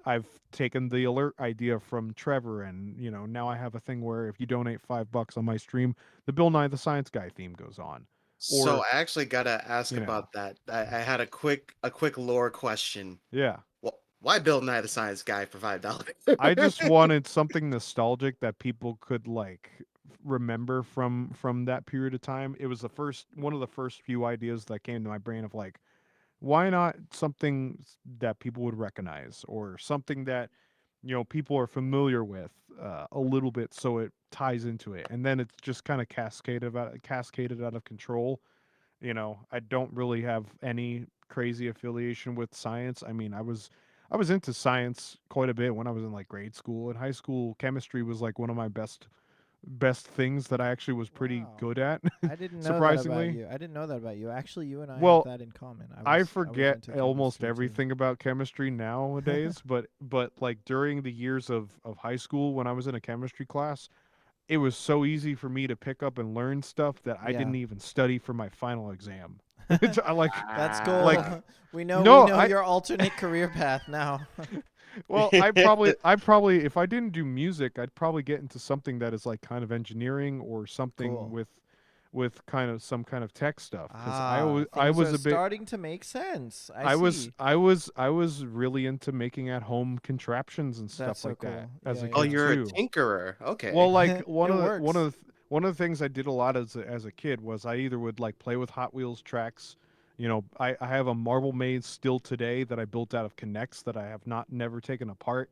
I've taken the alert idea from Trevor, and now I have a thing where if you donate $5 on my stream, the Bill Nye the Science Guy theme goes on. So Or I actually gotta ask you know, about that. I had a quick lore question. yeah. Why Bill Nye the Science Guy for $5? I just wanted something nostalgic that people could like remember from that period of time. It was the first one of the first few ideas that came to my brain of like, why not something that people would recognize or something that people are familiar with a little bit, so it ties into it, and then it's just kind of cascaded out of control. I don't really have any crazy affiliation with science. I mean, I was into science quite a bit when I was in like grade school. In high school, chemistry was like one of my best things that I actually was pretty Wow. good at, I didn't know that about surprisingly. you. I didn't know that about you. Actually, you and I have Well, that in common. I I was I was forget into almost chemistry too. everything about chemistry nowadays, but like during the years of high school when I was in a chemistry class, it was so easy for me to pick up and learn stuff that I Yeah. didn't even study for my final exam. I That's like Ah. cool. we no, know I your alternate career path now. well, I probably if I didn't do music, I'd probably get into something that is like kind of engineering or something Cool. with kind of some kind of tech stuff because Ah, I things was are a bit starting to make sense. I I was see. I was I was really into making at home contraptions and That's stuff so like that cool. as Yeah, a Oh, kid yeah. you're a too. tinkerer. Well, Okay. like one It of the one works. of the, one of the things I did a lot as a kid was I either would like play with Hot Wheels tracks. I have a Marble Maze still today that I built out of Connects that I have not never taken apart.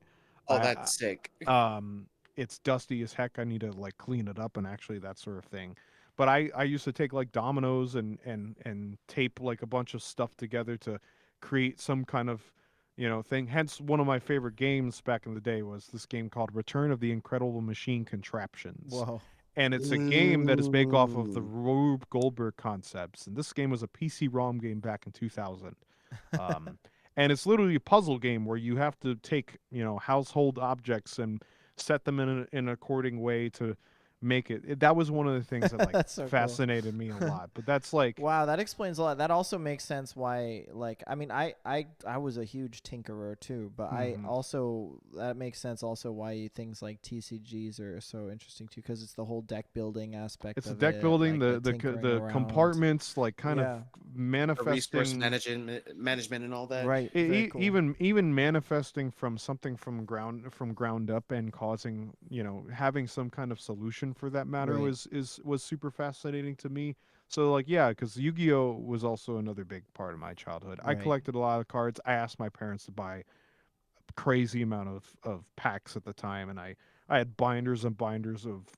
Oh, I that's sick. it's dusty as heck. I need to like clean it up and actually that sort of thing. But I used to take like dominoes and tape like a bunch of stuff together to create some kind of thing. Hence, one of my favorite games back in the day was this game called Return of the Incredible Machine Contraptions. Whoa. And it's a game that is based off of the Ooh. Rube Goldberg concepts. And this game was a PC-ROM game back in 2000. Um, and it's literally a puzzle game where you have to take, household objects and set them in an according way to make it. That was one of the things that like That's so cool. fascinated me a lot. But that's like, Wow, that explains a lot. That also makes sense why, like, I mean, I was a huge tinkerer too, but I mhm. also, that makes sense also why things like TCGs are so interesting too, because it's the whole deck building aspect It's the of deck it, building, like the the tinkering the around. compartments, like kind of Yeah, The resource manifesting. management and all that. right. Very cool. Even manifesting from something from ground up and causing, having some kind of solution for that matter Right. was super fascinating to me. So like, yeah, because Yu-Gi-Oh was also another big part of my childhood. I Right. collected a lot of cards. I asked my parents to buy crazy amount of packs at the time, and I had binders and binders of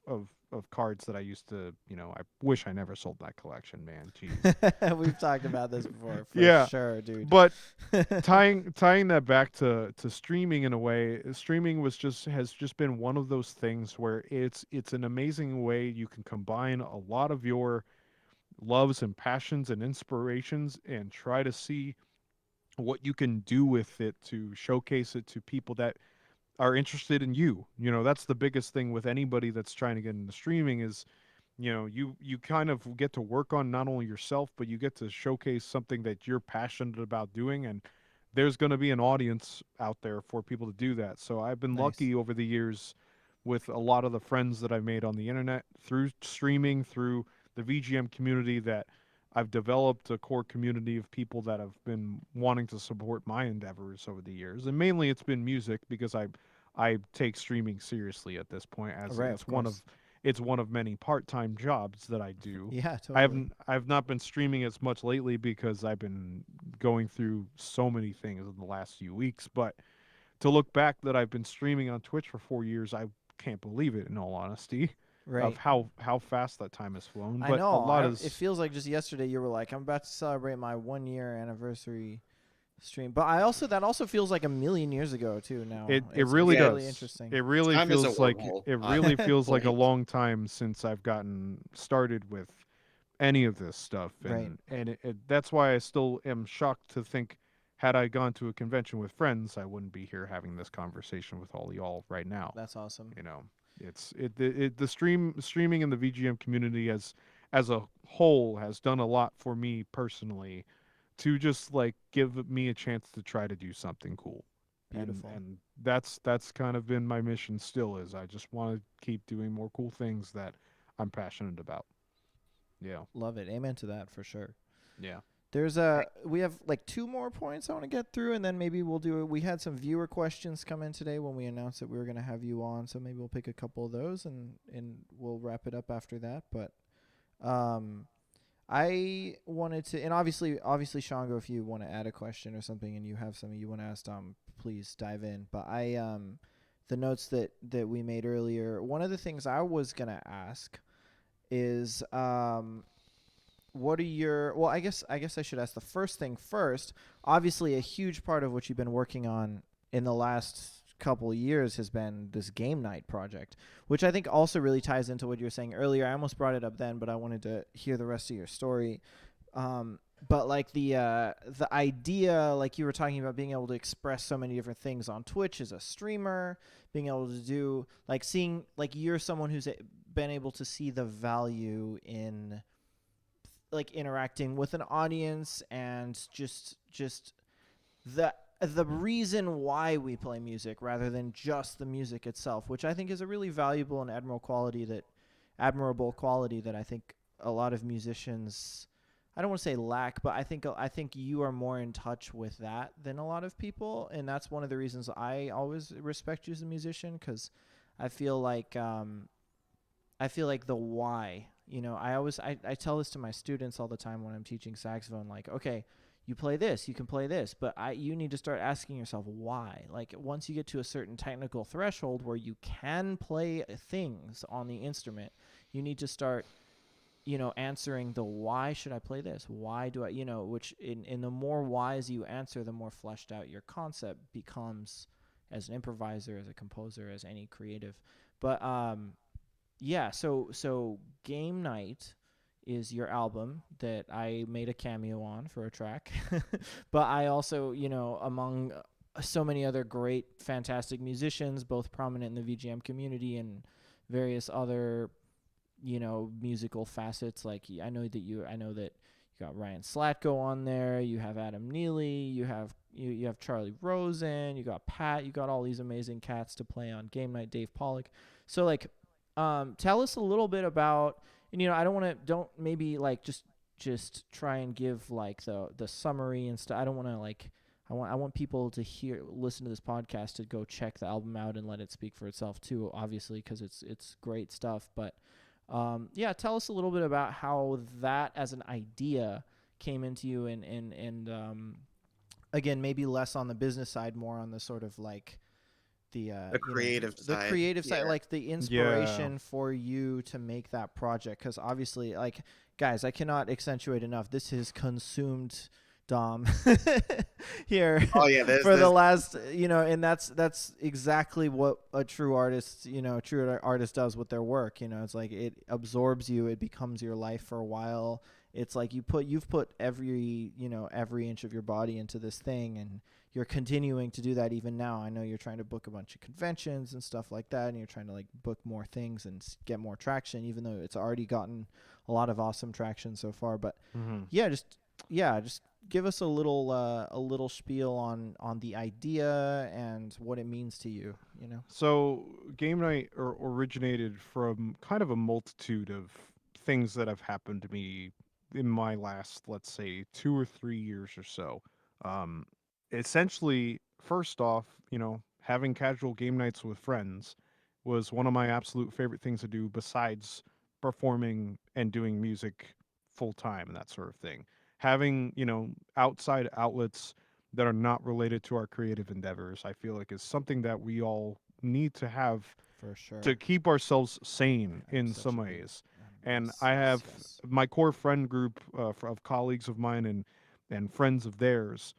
cards that I used to, I wish I never sold that collection, man. Jeez. We've talked about this before for Yeah, sure, dude. but tying that back to streaming in a way, streaming has just been one of those things where it's an amazing way you can combine a lot of your loves and passions and inspirations and try to see what you can do with it to showcase it to people that are interested in you. That's the biggest thing with anybody that's trying to get into streaming is, you kind of get to work on not only yourself, but you get to showcase something that you're passionate about doing, and there's going to be an audience out there for people to do that. So I've been Nice. lucky over the years with a lot of the friends that I've made on the internet through streaming, through the VGM community, that I've developed a core community of people that have been wanting to support my endeavors over the years. And mainly it's been music because I take streaming seriously at this point, as Right, of course. it's one of many part-time jobs that I do. Yeah, I totally. haven't I've not been streaming as much lately because I've been going through so many things in the last few weeks, but to look back that I've been streaming on Twitch for 4 years, I can't believe it, in all honesty, of Right. how fast that time has flown. I But a know. lot It is feels like just yesterday you were like, I'm about to celebrate my 1 year anniversary stream. But I also, that also feels like a million years ago too now. it really It's really does. interesting. It really Time is a feels like wormhole it at really this feels like a point. long time since I've gotten started with any of this stuff, Right. and that's why I still am shocked to think, had I gone to a convention with friends, I wouldn't be here having this conversation with all y'all right now. That's awesome. You know, the streaming in the VGM community as a whole has done a lot for me personally, to just like give me a chance to try to do something cool. Beautiful. And that's kind of been my mission, still is I just want to keep doing more cool things that I'm passionate about. Yeah. Love it. Amen to that for sure. Yeah. We have like two more points I want to get through, and then maybe we'll do it. We had some viewer questions come in today when we announced that we were going to have you on, so maybe we'll pick a couple of those and we'll wrap it up after that. But um, I wanted to, and obviously, Shango, if you want to add a question or something, and you have something you want to ask Dom, please dive in. But the notes that we made earlier, one of the things I was gonna ask is what are your, well, I guess I should ask the first thing first. Obviously a huge part of what you've been working on in the last couple of years has been this game night project, which I think also really ties into what you were saying earlier. I almost brought it up then, but I wanted to hear the rest of your story. But like the idea, like you were talking about, being able to express so many different things on Twitch as a streamer, being able to do, like, seeing, like, you're someone who's been able to see the value in like interacting with an audience, and just the reason why we play music rather than just the music itself, which I think is a really valuable and admirable quality that I think a lot of musicians, I don't want to say lack, but I think you are more in touch with that than a lot of people, and that's one of the reasons I always respect you as a musician, because I feel like the why. I tell this to my students all the time when I'm teaching saxophone. Like, okay, you play this, you can play this, but you need to start asking yourself why. Like, once you get to a certain technical threshold where you can play things on the instrument, you need to start answering the why should I play this? Why do I, which in the more whys you answer, the more fleshed out your concept becomes as an improviser, as a composer, as any creative. But yeah, so Game Night is your album that I made a cameo on for a track. But I also, among so many other great, fantastic musicians, both prominent in the VGM community and various other, musical facets. Like I know that you got Ryan Slatko on there. You have Adam Neely. You have Charlie Rosen. You got Pat. You got all these amazing cats to play on Game Night. Dave Pollock. So like, tell us a little bit about. And I don't maybe like just try and give like the summary and stuff. I don't want to like. I want people to listen to this podcast to go check the album out and let it speak for itself too. Obviously, because it's great stuff. But yeah, tell us a little bit about how that as an idea came into you, and again, maybe less on the business side, more on the sort of like The creative the side. creative side, Yeah. like the inspiration for you to make that project. Because obviously, like, guys, I cannot accentuate enough. This has consumed Dom here Oh yeah, for the last, and that's exactly what a true artist, true artist does with their work. It's like it absorbs you, it becomes your life for a while. It's like you've put every inch of your body into this thing, and you're continuing to do that even now. I know you're trying to book a bunch of conventions and stuff like that, and you're trying to like book more things and get more traction, even though it's already gotten a lot of awesome traction so far. But just give us a little spiel on the idea and what it means to you. So game night originated from kind of a multitude of things that have happened to me in my last, let's say, 2 or 3 years or so. Um, Essentially, first off, having casual game nights with friends was one of my absolute favorite things to do besides performing and doing music full time and that sort of thing. Having, outside outlets that are not related to our creative endeavors, I feel like is something that we all need to have For sure. to keep ourselves sane in Such some a good. ways. And Yes, I yes, have yes. my core friend group of colleagues of mine and friends of theirs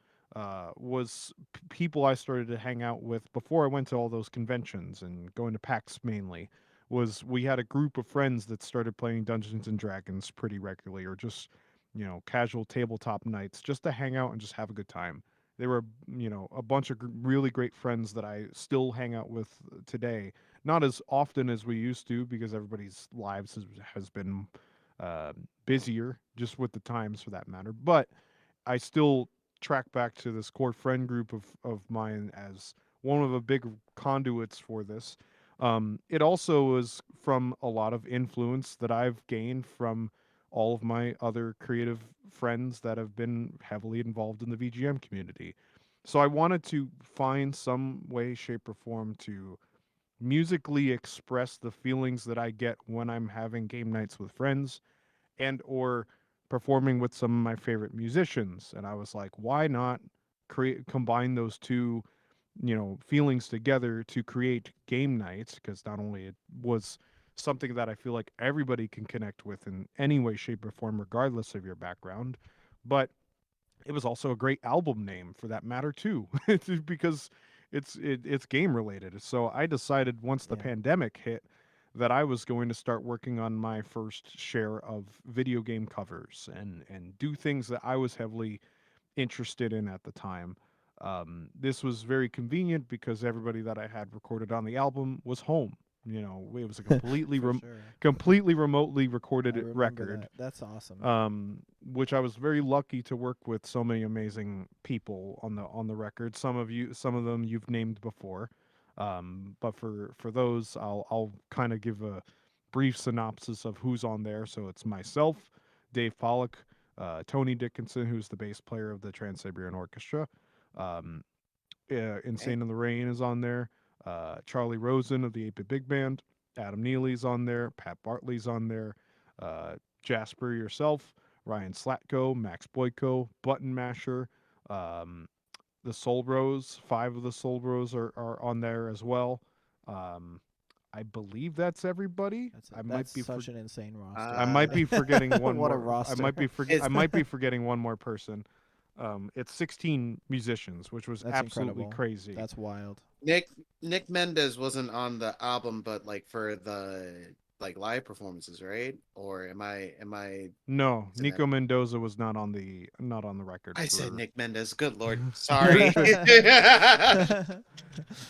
was people I started to hang out with before I went to all those conventions and going to PAX mainly. Was we had a group of friends that started playing Dungeons and Dragons pretty regularly, or just casual tabletop nights, just to hang out and just have a good time. They were a bunch of really great friends that I still hang out with today. Not as often as we used to because everybody's lives has been uh, busier, just with the times for that matter. But I still track back to this core friend group of mine as one of the big conduits for this. It also was from a lot of influence that I've gained from all of my other creative friends that have been heavily involved in the VGM community. So I wanted to find some way, shape, or form to musically express the feelings that I get when I'm having game nights with friends and or performing with some of my favorite musicians. And I was like, why not combine those two, feelings together to create game nights? Because not only it was something that I feel like everybody can connect with in any way, shape, or form, regardless of your background, but it was also a great album name for that matter too, because it's game related. So I decided once the Yeah. pandemic hit that I was going to start working on my first share of video game covers and do things that I was heavily interested in at the time. This was very convenient because everybody that I had recorded on the album was home. It was a For sure. completely remotely I recorded remember record, that. That's awesome. which I was very lucky to work with so many amazing people on the record. Some of them you've named before, but for those, I'll kind of give a brief synopsis of who's on there. So it's myself, Dave Pollock, Tony Dickinson, who's the bass player of the Trans Siberian Orchestra. Um, Hey, Insane in the Rain is on there. Charlie Rosen of the 8-Bit Big Band. Adam Neely's on there. Pat Bartley's on there. Uh, Jasper yourself. Ryan Slatko. Max Boyko. Button Masher. Um, the Soul Bros. 5 of the Soul Bros are on there as well. Um, I believe that's everybody. That's such an insane roster. I might be forgetting one What more. a roster. I might be forgetting one more person. It's 16 musicians, which was That's absolutely incredible. crazy. That's wild. Nick Mendez wasn't on the album, but like for the live performances, right? Or am I No, is that Nico Mendoza was not on the record I said for. Nick Mendez. Good lord. Sorry.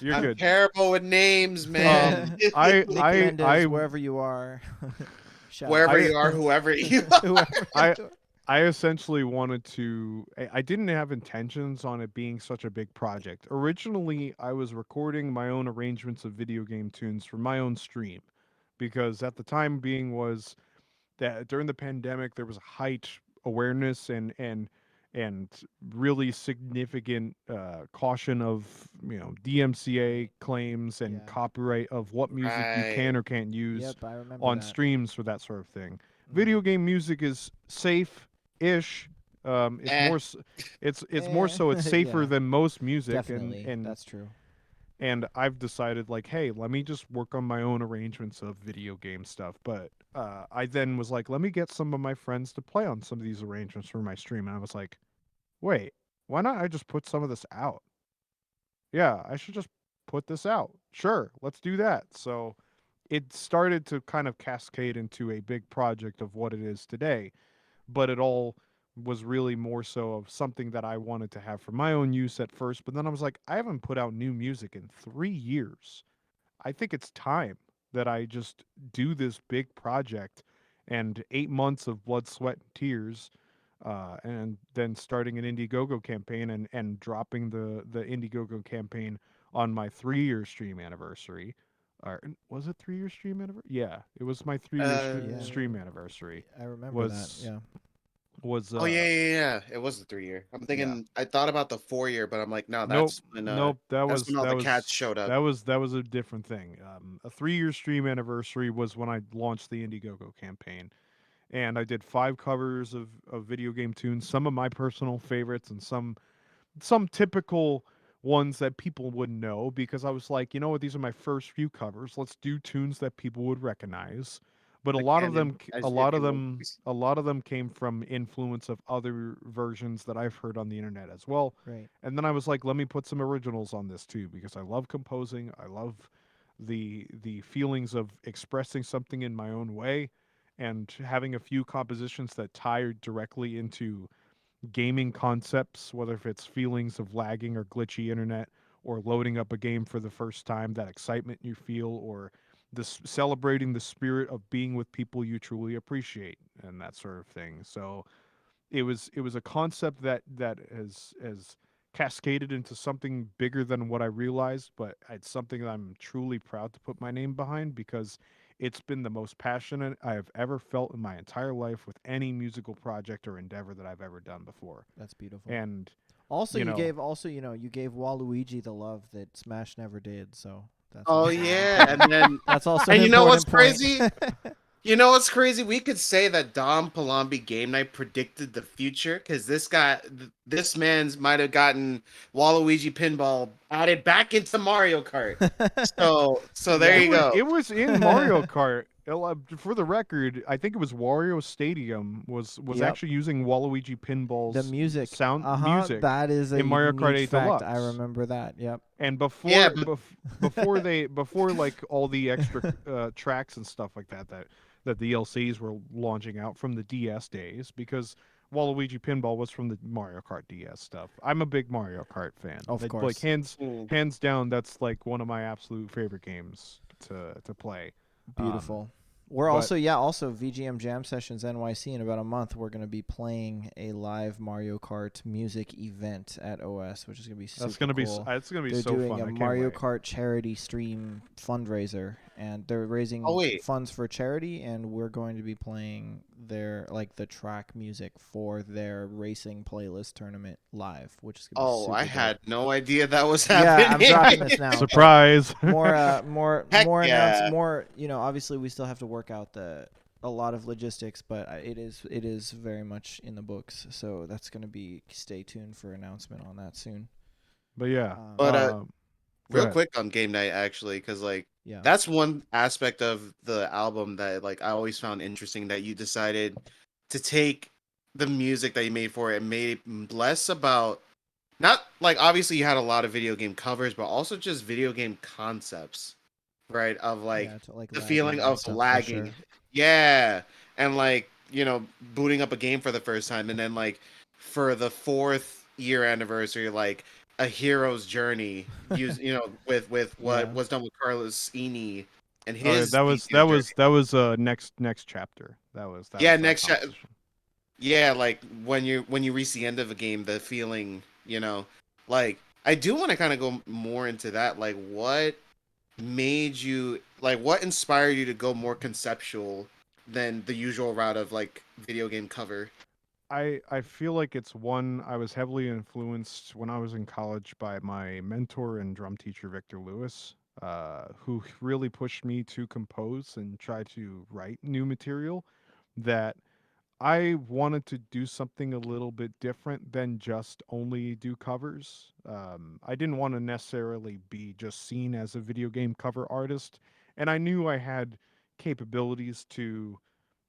You're I'm good. terrible with names, man. Nick Mendez, wherever you are. Wherever you are, whoever you Whoever I you are. I essentially wanted to. I didn't have intentions on it being such a big project. Originally, I was recording my own arrangements of video game tunes for my own stream, because at the time being was that during the pandemic there was a height awareness and really significant caution of DMCA claims and Yeah. copyright of what music you Right. can or can't use Yep, I remember on that. streams for that sort of thing. Mhm. Video game music is safe ish. It's Eh. more it's more so it's safer Yeah, than most music definitely. That's true. and I've decided like, hey, let me just work on my own arrangements of video game stuff. But I then was like, let me get some of my friends to play on some of these arrangements for my stream. And I was like, wait, why not I just put some of this out? Yeah, I should just put this out. Sure, let's do that. So it started to kind of cascade into a big project of what it is today, but it all was really more so of something that I wanted to have for my own use at first. But then I was like, I haven't put out new music in 3 years. I think it's time that I just do this big project, and 8 months of blood, sweat, and tears, and then starting an Indiegogo campaign and dropping the Indiegogo campaign on my 3 year stream anniversary. Or was it 3 year stream anniversary? Yeah, it was my 3 year Yeah, stream anniversary. I remember that. Was Yeah. was Oh yeah. It was the 3 year. I'm yeah. thinking I thought about the 4 year, but I'm like, no, Nope, nope. that's when all the cats showed up. That was a different thing. A 3 year stream anniversary was when I launched the Indiegogo campaign, and I did 5 covers of video game tunes, some of my personal favorites, and some typical ones that people would know, because I was like, you know what, these are my first few covers. Let's do tunes that people would recognize. But a The lot of them, canon, as if you will. a lot of them came from influence of other versions that I've heard on the internet as well. Right. And then I was like, let me put some originals on this too, because I love composing. I love the feelings of expressing something in my own way, and having a few compositions that tie directly into gaming concepts, whether if it's feelings of lagging or glitchy internet, or loading up a game for the first time, that excitement you feel, or this celebrating the spirit of being with people you truly appreciate, and that sort of thing. So it was a concept that has cascaded into something bigger than what I realized, but it's something that I'm truly proud to put my name behind, because it's been the most passionate I have ever felt in my entire life with any musical project or endeavor that I've ever done before. That's beautiful. And Also, you you know, gave you gave Waluigi the love that Smash never did. So that's Oh also yeah, and then that's also and an you know what's important point. crazy? You know what's crazy? We could say that Dom Palombi Game Night predicted the future, because this man's might have gotten Waluigi Pinball added back into Mario Kart. So there Yeah. you go. it was in Mario Kart. For the record, I think it was Wario Stadium was Yep. actually using Waluigi The Pinball's music. sound Uh-huh. music That is a in Mario Kart neat 8 fact. I Deluxe. remember that. Yep. And Yeah, before like all the extra tracks and stuff like that the DLCs were launching out from the DS days, because Waluigi Pinball was from the Mario Kart DS stuff. I'm a big Mario Kart fan. Of Like course. hands down, that's like one of my absolute favorite games to play. Beautiful. We're but- also VGM Jam Sessions NYC in about a month. We're going to be playing a live Mario Kart music event at OS, which is going to be super That's gonna be cool. it's gonna be They're so doing fun. a I can't Mario wait. Kart charity stream fundraiser, and they're raising Oh, wait. funds for charity, and we're going to be playing their the track music for their racing playlist tournament live, which is going to be super I dope. had no idea that was Yeah, happening. I'm dropping this now. but Surprise! more Heck announce yeah. more, obviously we still have to work out a lot of logistics, but it is very much in the books, so that's going to be, stay tuned for announcement on that soon. But yeah, Um, But go real ahead. quick on game night, actually, because Yeah. That's one aspect of the album that like I always found interesting, that you decided to take the music that you made for it and made it less about, not like, obviously you had a lot of video game covers, but also just video game concepts, right? Of like Yeah, to like the feeling lagging and of stuff for lagging. sure. Yeah. And like, booting up a game for the first time, and then like for the 4th year anniversary, like a hero's journey, with what Yeah. was done with Carlos Eni and Oh, yeah, his DTM journey. that was next chapter. That Yeah, was that composition. yeah, like when you reach the end of a game, the feeling, like I do want to kind of go more into that. Like, what inspired you to go more conceptual than the usual route of like video game cover? I feel like it's one I was heavily influenced when I was in college by my mentor and drum teacher Victor Lewis, who really pushed me to compose and try to write new material. That I wanted to do something a little bit different than just only do covers. I didn't want to necessarily be just seen as a video game cover artist, and I knew I had capabilities to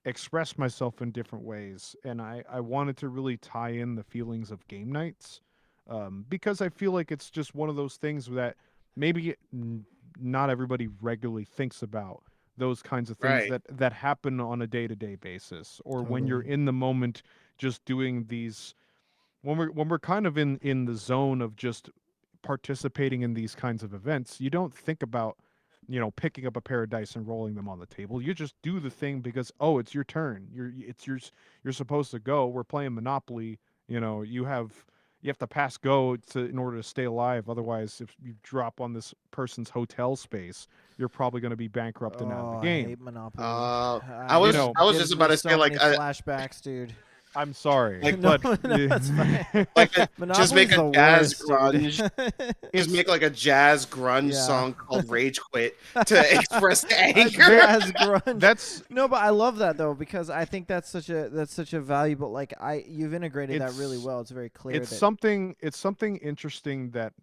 express myself in different ways. And I wanted to really tie in the feelings of game nights, because I feel like it's just one of those things that maybe not everybody regularly thinks about, those kinds of things Right, that happen on a day-to-day basis, or when you're Totally. in the moment just doing these, when we're kind of in the zone of just participating in these kinds of events, you don't think about, picking up a pair of dice and rolling them on the table. You just do the thing because, oh, it's your turn. You're supposed to go. We're playing Monopoly. You have to pass go in order to stay alive. Otherwise, if you drop on this person's hotel space, you're probably going to be bankrupt and out of Oh, the I game. hate Monopoly. uh I I You was it know, I was just gives me about to say, so like, many flashbacks, dude. I'm sorry, like No, but no, it's fine. just make Monopoly's a the jazz worst, dude. grunge. Just it's make like a jazz grunge Yeah. song called Rage Quit to express the A anger. there. jazz grunge. That's No, but I love that though because I think that's such a valuable like you've integrated that really it's well. It's very clear it's that something it's something interesting that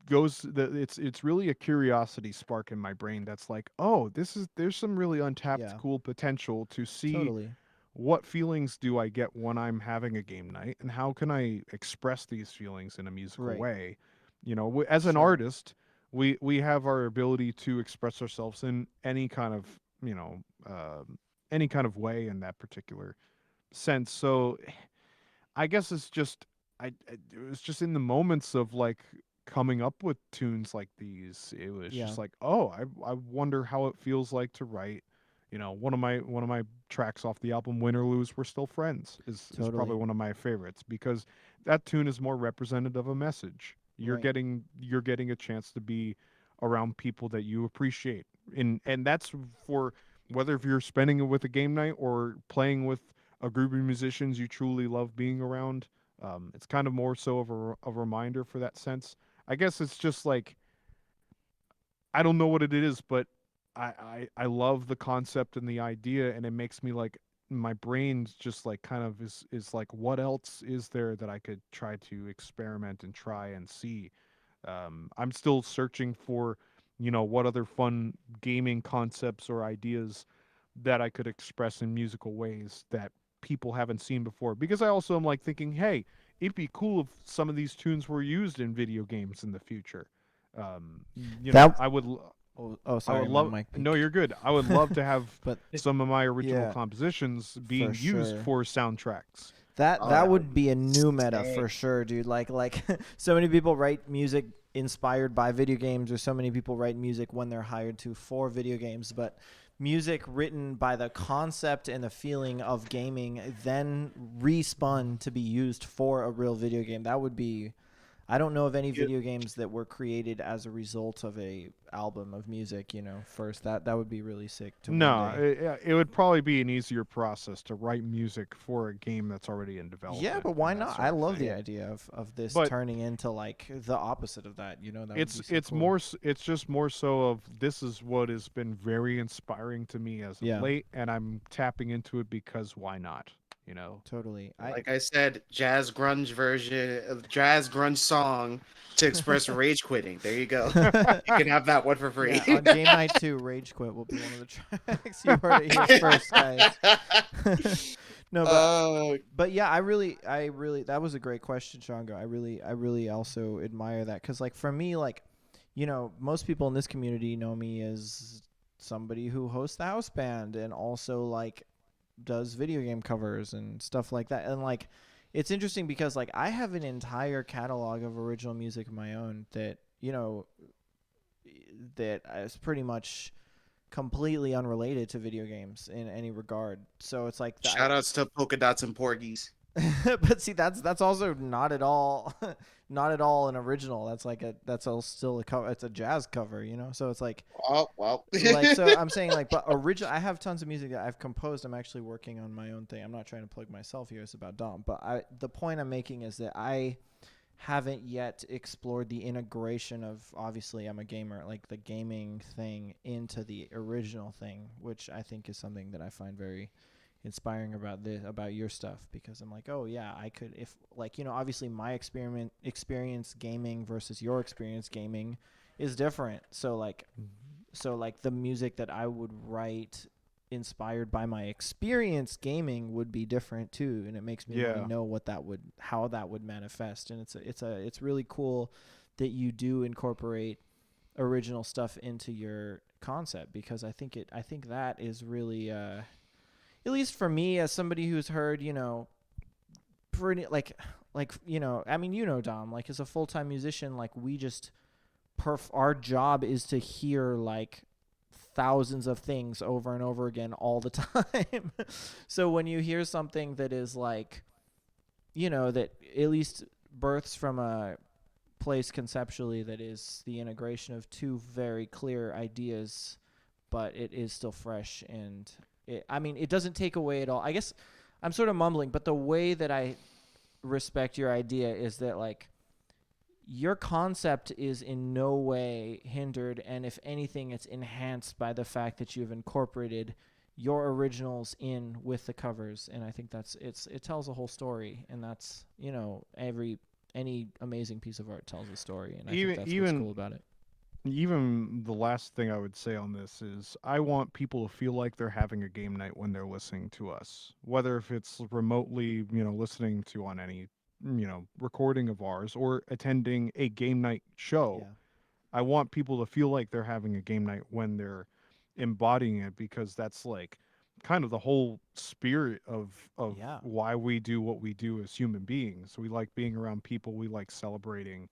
goes that it's really a curiosity spark in my brain that's like, oh, there's some really untapped yeah, cool potential to see totally. what feelings do I get when I'm having a game night, and how can I express these feelings in a musical Right. way. As an Sure. artist, we have our ability to express ourselves in any kind of, you know any kind of way in that particular sense. So I guess it was just in the moments of like coming up with tunes like these. It was Yeah, just like, oh, I wonder how it feels like to write. One of my tracks off the album Win or Lose, We're Still Friends is probably totally. one of my favorites, because that tune is more representative of a message. Right. You're getting a chance to be around people that you appreciate. And that's for whether if you're spending it with a game night or playing with a group of musicians you truly love being around. It's kind of more so of a reminder for that sense. I guess it's just like, I don't know what it is, but I love the concept and the idea, and it makes me like, my brain's just like kind of is like, what else is there that I could try to experiment and try and see. I'm still searching for, what other fun gaming concepts or ideas that I could express in musical ways that people haven't seen before. Because I also am like thinking, hey, it'd be cool if some of these tunes were used in video games in the future. That. I would. Oh, I would sorry, my love. mic No, peaked. you're good. I would love to have But some of my original yeah, compositions for being used sure. for soundtracks. That Oh, that that would would be be a new meta sick. for sure, dude. Like so many people write music inspired by video games, or so many people write music when they're hired to for video games, but music written by the concept and the feeling of gaming then respun to be used for a real video game. That would be I don't know of any You- video games that were created as a result of a album of music, first. That would be really sick to one No, day. it would probably be an easier process to write music for a game that's already in Yeah, development but and why that not? sort I of love thing. the idea of this But turning into like the opposite of that. That would it's be so it's cool. more it's just more so of, this is what has been very inspiring to me as of Yeah. late, and I'm tapping into it because why not? Totally. Like I said, jazz grunge version of jazz grunge song to express rage quitting. There you go. You can have that one for free. Yeah, on game night 2, Rage Quit will be one of the tracks. You heard it here first, guys. No, but yeah, I really that was a great question, Shango. I really also admire that cuz like for me, like, most people in this community know me as somebody who hosts the house band and also like does video game covers and stuff like that. And like it's interesting because like I have an entire catalog of original music of my own that, that is pretty much completely unrelated to video games in any regard. So it's like Shout outs to Polka Dots and Porgies. but see, that's also not at all an original. That's all still a cover. It's a jazz cover, So it's like, oh well. like, so I'm saying like, but original. I have tons of music that I've composed. I'm actually working on my own thing. I'm not trying to plug myself here. It's about Dom, but the point I'm making is that I haven't yet explored the integration of, obviously I'm a gamer, like the gaming thing into the original thing, which I think is something that I find very inspiring about your stuff, because I'm like, oh yeah, I could, if like, obviously my experience gaming versus your experience gaming is different. So like the music that I would write inspired by my experience gaming would be different too, and it makes me want to know how that would manifest. And it's really cool that you do incorporate original stuff into your concept, because I think that is really at least for me, as somebody who's heard, pretty like I mean, Dom, like as a full-time musician, like we just our job is to hear like thousands of things over and over again all the time. So when you hear something that is like, that at least births from a place conceptually that is the integration of two very clear ideas, but it is still fresh, and it doesn't take away at all. I guess I'm sort of mumbling, but the way that I respect your idea is that like your concept is in no way hindered, and if anything, it's enhanced by the fact that you've incorporated your originals in with the covers. And I think it tells a whole story, and that's, any amazing piece of art tells a story, and I think that's what's cool about it. Even the last thing I would say on this is I want people to feel like they're having a game night when they're listening to us, whether if it's remotely, listening to on any, recording of ours or attending a game night show. Yeah. I want people to feel like they're having a game night when they're embodying it, because that's like kind of the whole spirit of why we do what we do as human beings. We like being around people, we like celebrating,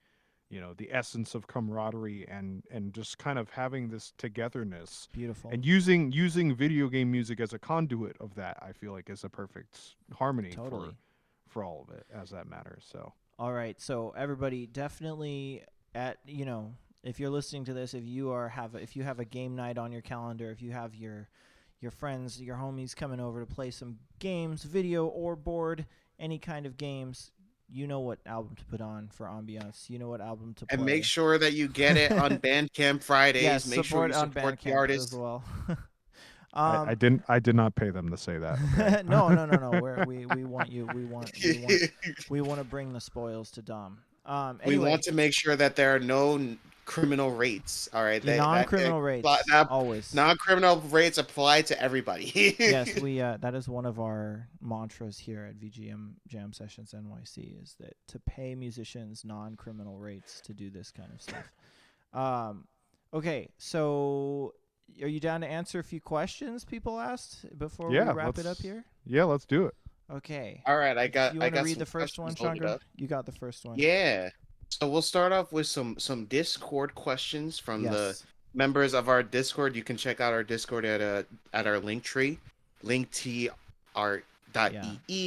the essence of camaraderie and just kind of having this togetherness. Beautiful. And using video game music as a conduit of that, I feel like is a perfect harmony for all of it, as that matters. So all right, so everybody definitely if you're listening to this, if you have a game night on your calendar, if you have your friends, your homies coming over to play some games, video or board, any kind of games, you know what album to put on for ambiance. You know what album to play. And make sure that you get it on Bandcamp Fridays. Yes, make sure you support the artist as well. I did not pay them to say that. Okay? No. We want you. We want to bring the spoils to Dom. Anyway, we want to make sure that there are no criminal rates. All right, non-criminal rates always. Non-criminal rates apply to everybody. Yes, we that is one of our mantras here at VGM Jam Sessions NYC, is that to pay musicians non-criminal rates to do this kind of stuff. Okay, so are you down to answer a few questions people asked before we wrap it up here? Yeah, let's do it. Okay. All right, I got. You want to read some the first one, Chandra? You got the first one. Yeah. So we'll start off with some Discord questions from the members of our Discord. You can check out our Discord at our link tree, linktr.ee.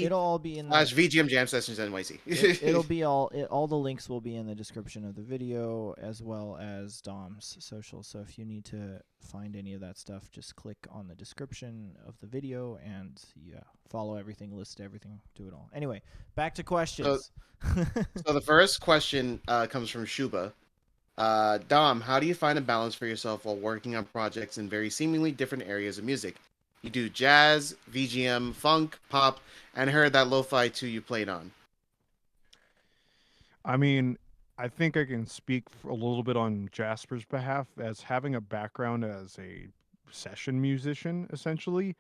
It'll all be in the VGM Jam Sessions NYC. It'll be all the links will be in the description of the video, as well as Dom's social. So if you need to find any of that stuff, just click on the description of the video and follow everything, list everything, do it all. Anyway, back to questions. So the first question comes from Shuba. Dom, how do you find a balance for yourself while working on projects in very seemingly different areas of music? You do jazz, VGM, funk, pop, and I heard that lo-fi too you played on. I mean, I think I can speak for a little bit on Jasper's behalf as having a background as a session musician, essentially.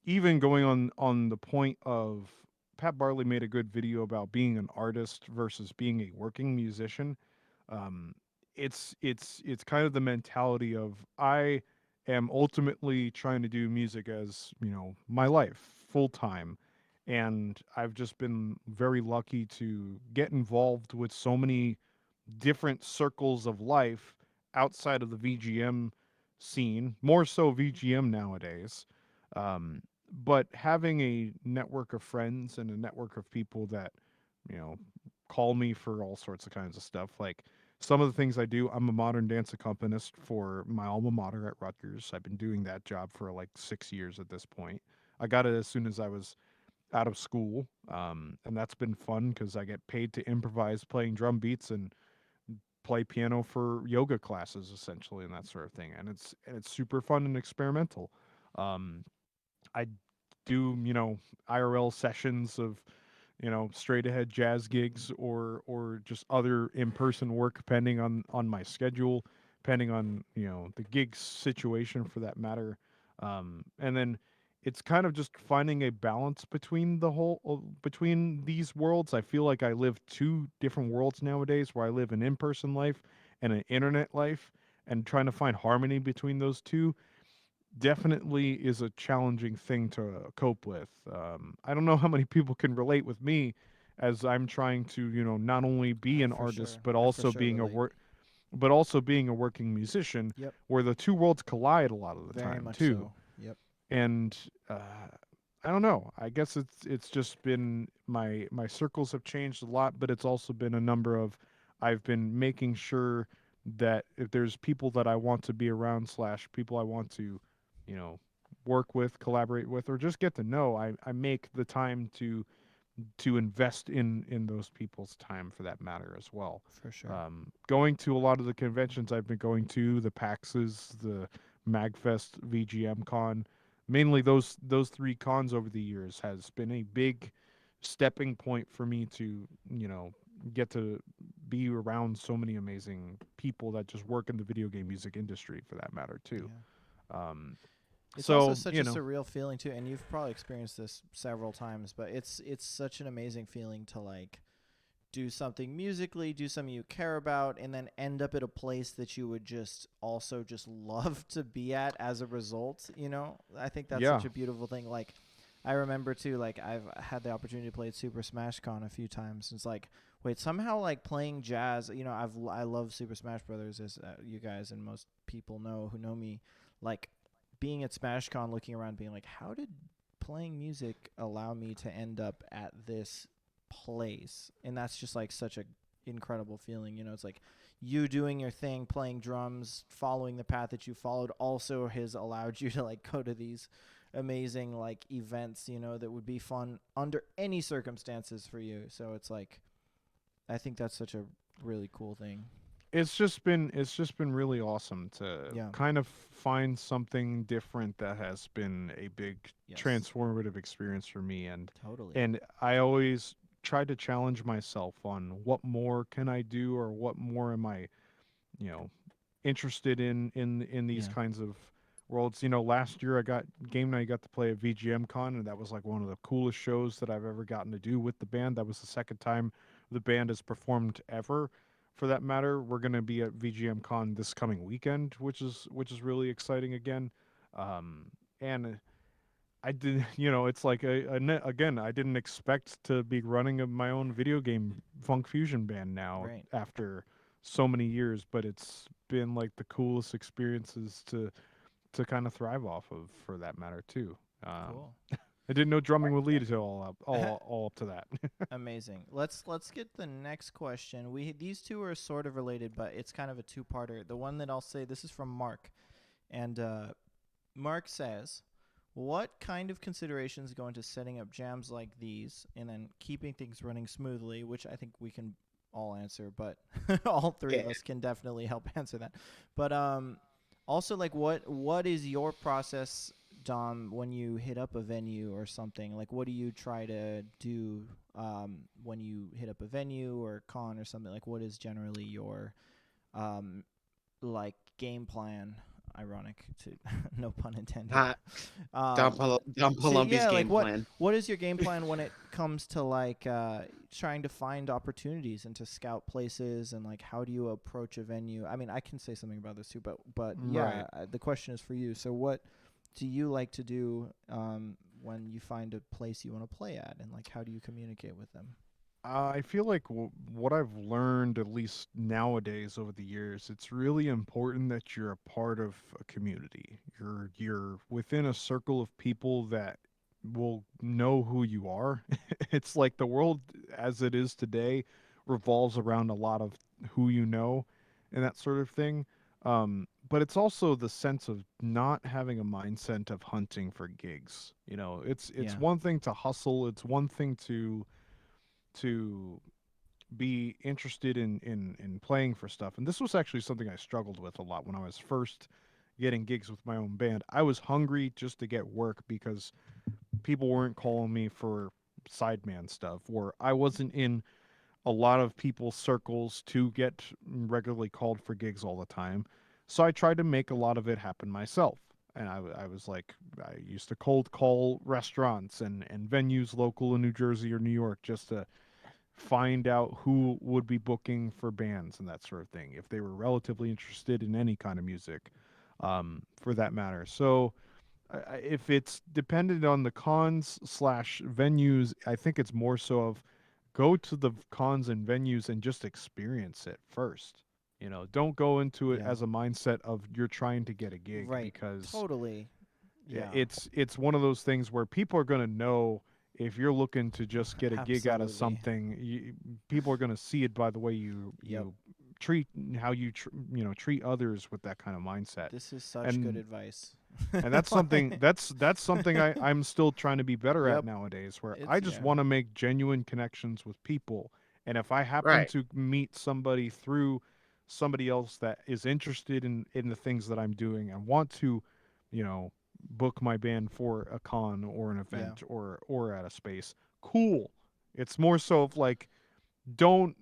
Even going on the point of Pat Barley made a good video about being an artist versus being a working musician. Um, it's kind of the mentality of I am ultimately trying to do music as my life full time, and I've just been very lucky to get involved with so many different circles of life outside of the VGM scene, more so VGM nowadays. Um, but having a network of friends and a network of people that, you know, call me for all sorts of kinds of stuff. Like some of the things I do, I'm a modern dance accompanist for my alma mater at Rutgers. I've been doing that job for like 6 years at this point. I got it as soon as I was out of school, and that's been fun because I get paid to improvise playing drum beats and play piano for yoga classes essentially and that sort of thing. And it's super fun and experimental. Um, I do IRL sessions of straight ahead jazz gigs or just other in person work depending on my schedule, depending on the gig situation for that matter. And then it's kind of just finding a balance between between these worlds. I feel like I live two different worlds nowadays, where I live an in person life and an internet life, and trying to find harmony between those two definitely is a challenging thing to cope with. I don't know how many people can relate with me as I'm trying to, not only be I an for artist sure. but I for also sure being a relate. work but also being a working musician, Yep. where the two worlds collide a lot of the Very time much too. so. Yep. And I don't know. I guess it's just been my circles have changed a lot, but it's also been a number of I've been making sure that if there's people that I want to be around slash people I want to, you know, work with, collaborate with, or just get to know, I make the time to invest in those people's time for that matter as well. For sure. Going to a lot of the conventions I've been going to, the PAXs, the MagFest, VGM Con, mainly those three cons over the years has been a big stepping point for me to get to be around so many amazing people that just work in the video game music industry for that matter too. Yeah. Um, It's also so such a surreal feeling too, and you've probably experienced this several times, but it's such an amazing feeling to like do something musically, do something you care about, and then end up at a place that you would just also just love to be at as a result. I think that's yeah, such a beautiful thing. Like, I remember too, like I've had the opportunity to play at Super Smash Con a few times. It's like, wait, somehow like playing jazz. I love Super Smash Brothers, as you guys and most people know who know me. Like being at Smash Con, looking around, being like, how did playing music allow me to end up at this place? And that's just like such a incredible feeling. It's like you doing your thing, playing drums, following the path that you followed also has allowed you to like go to these amazing like events, that would be fun under any circumstances for you. So it's like I think that's such a really cool thing. it's just been really awesome to Yeah. kind of find something different that has been a big Yes. transformative experience for me. and Totally. and I always try to challenge myself on what more can I do, or what more am I you know interested in these Yeah. kinds of worlds. Last year I got game night, I got to play at VGM Con, and that was like one of the coolest shows that I've ever gotten to do with the band. That was the second time the band has performed ever. For that matter, we're going to be at VGM Con this coming weekend, which is really exciting again. And I did, it's like again, I didn't expect to be running my own video game funk fusion band now Right. after so many years, but it's been like the coolest experiences to kind of thrive off of for that matter too. Um, Cool. I didn't know drumming would lead to all up to that. Amazing. Let's get the next question. These two are sort of related, but it's kind of a two-parter. The one that I'll say, this is from Mark, and Mark says, "What kind of considerations go into setting up jams like these, and then keeping things running smoothly?" Which I think we can all answer, but all three of Yeah. us can definitely help answer that. But also, like, what is your process Dom, when you hit up a venue or something, like what do you try to do when you hit up a venue or con or something? Like what is generally your um, like game plan? Ironic to no pun intended. Hot Dom So Palombi's yeah, like game plan. what is your game plan when it comes to like trying to find opportunities and to scout places and like how do you approach a venue? I mean, I can say something about this too, but Right. yeah, the question is for you. So what do you like to do when you find a place you want to play at, and like how do you communicate with them? I feel like what I've learned, at least nowadays over the years, it's really important that you're a part of a community. You're within a circle of people that will know who you are. It's like the world as it is today revolves around a lot of who you know and that sort of thing. But it's also the sense of not having a mindset of hunting for gigs. You know, it's Yeah, one thing to hustle. It's one thing to be interested in playing for stuff. And this was actually something I struggled with a lot when I was first getting gigs with my own band. I was hungry just to get work because people weren't calling me for sideman stuff, or I wasn't in a lot of people's circles to get regularly called for gigs all the time. So I tried to make a lot of it happen myself. And I was like, I used to cold call restaurants and venues local in New Jersey or New York just to find out who would be booking for bands and that sort of thing if they were relatively interested in any kind of music, for that matter. So if it's dependent on the cons slash venues, I think it's more so of go to the cons and venues and just experience it first. You know, don't go into it yeah, as a mindset of you're trying to get a gig, right, because totally, yeah, it's one of those things where people are going to know if you're looking to just get a gig out of absolutely, something. People are going to see it by the way yep. you treat how treat others with that kind of mindset. This is such good and advice. and that's something I'm still trying to be better at Yep, nowadays, where I it's just yeah, want to make genuine connections with people. And if I happen Right. to meet somebody through somebody else that is interested in the things that I'm doing and want to, you know, book my band for a con or an yeah, event or at a space, cool. It's more so of like, don't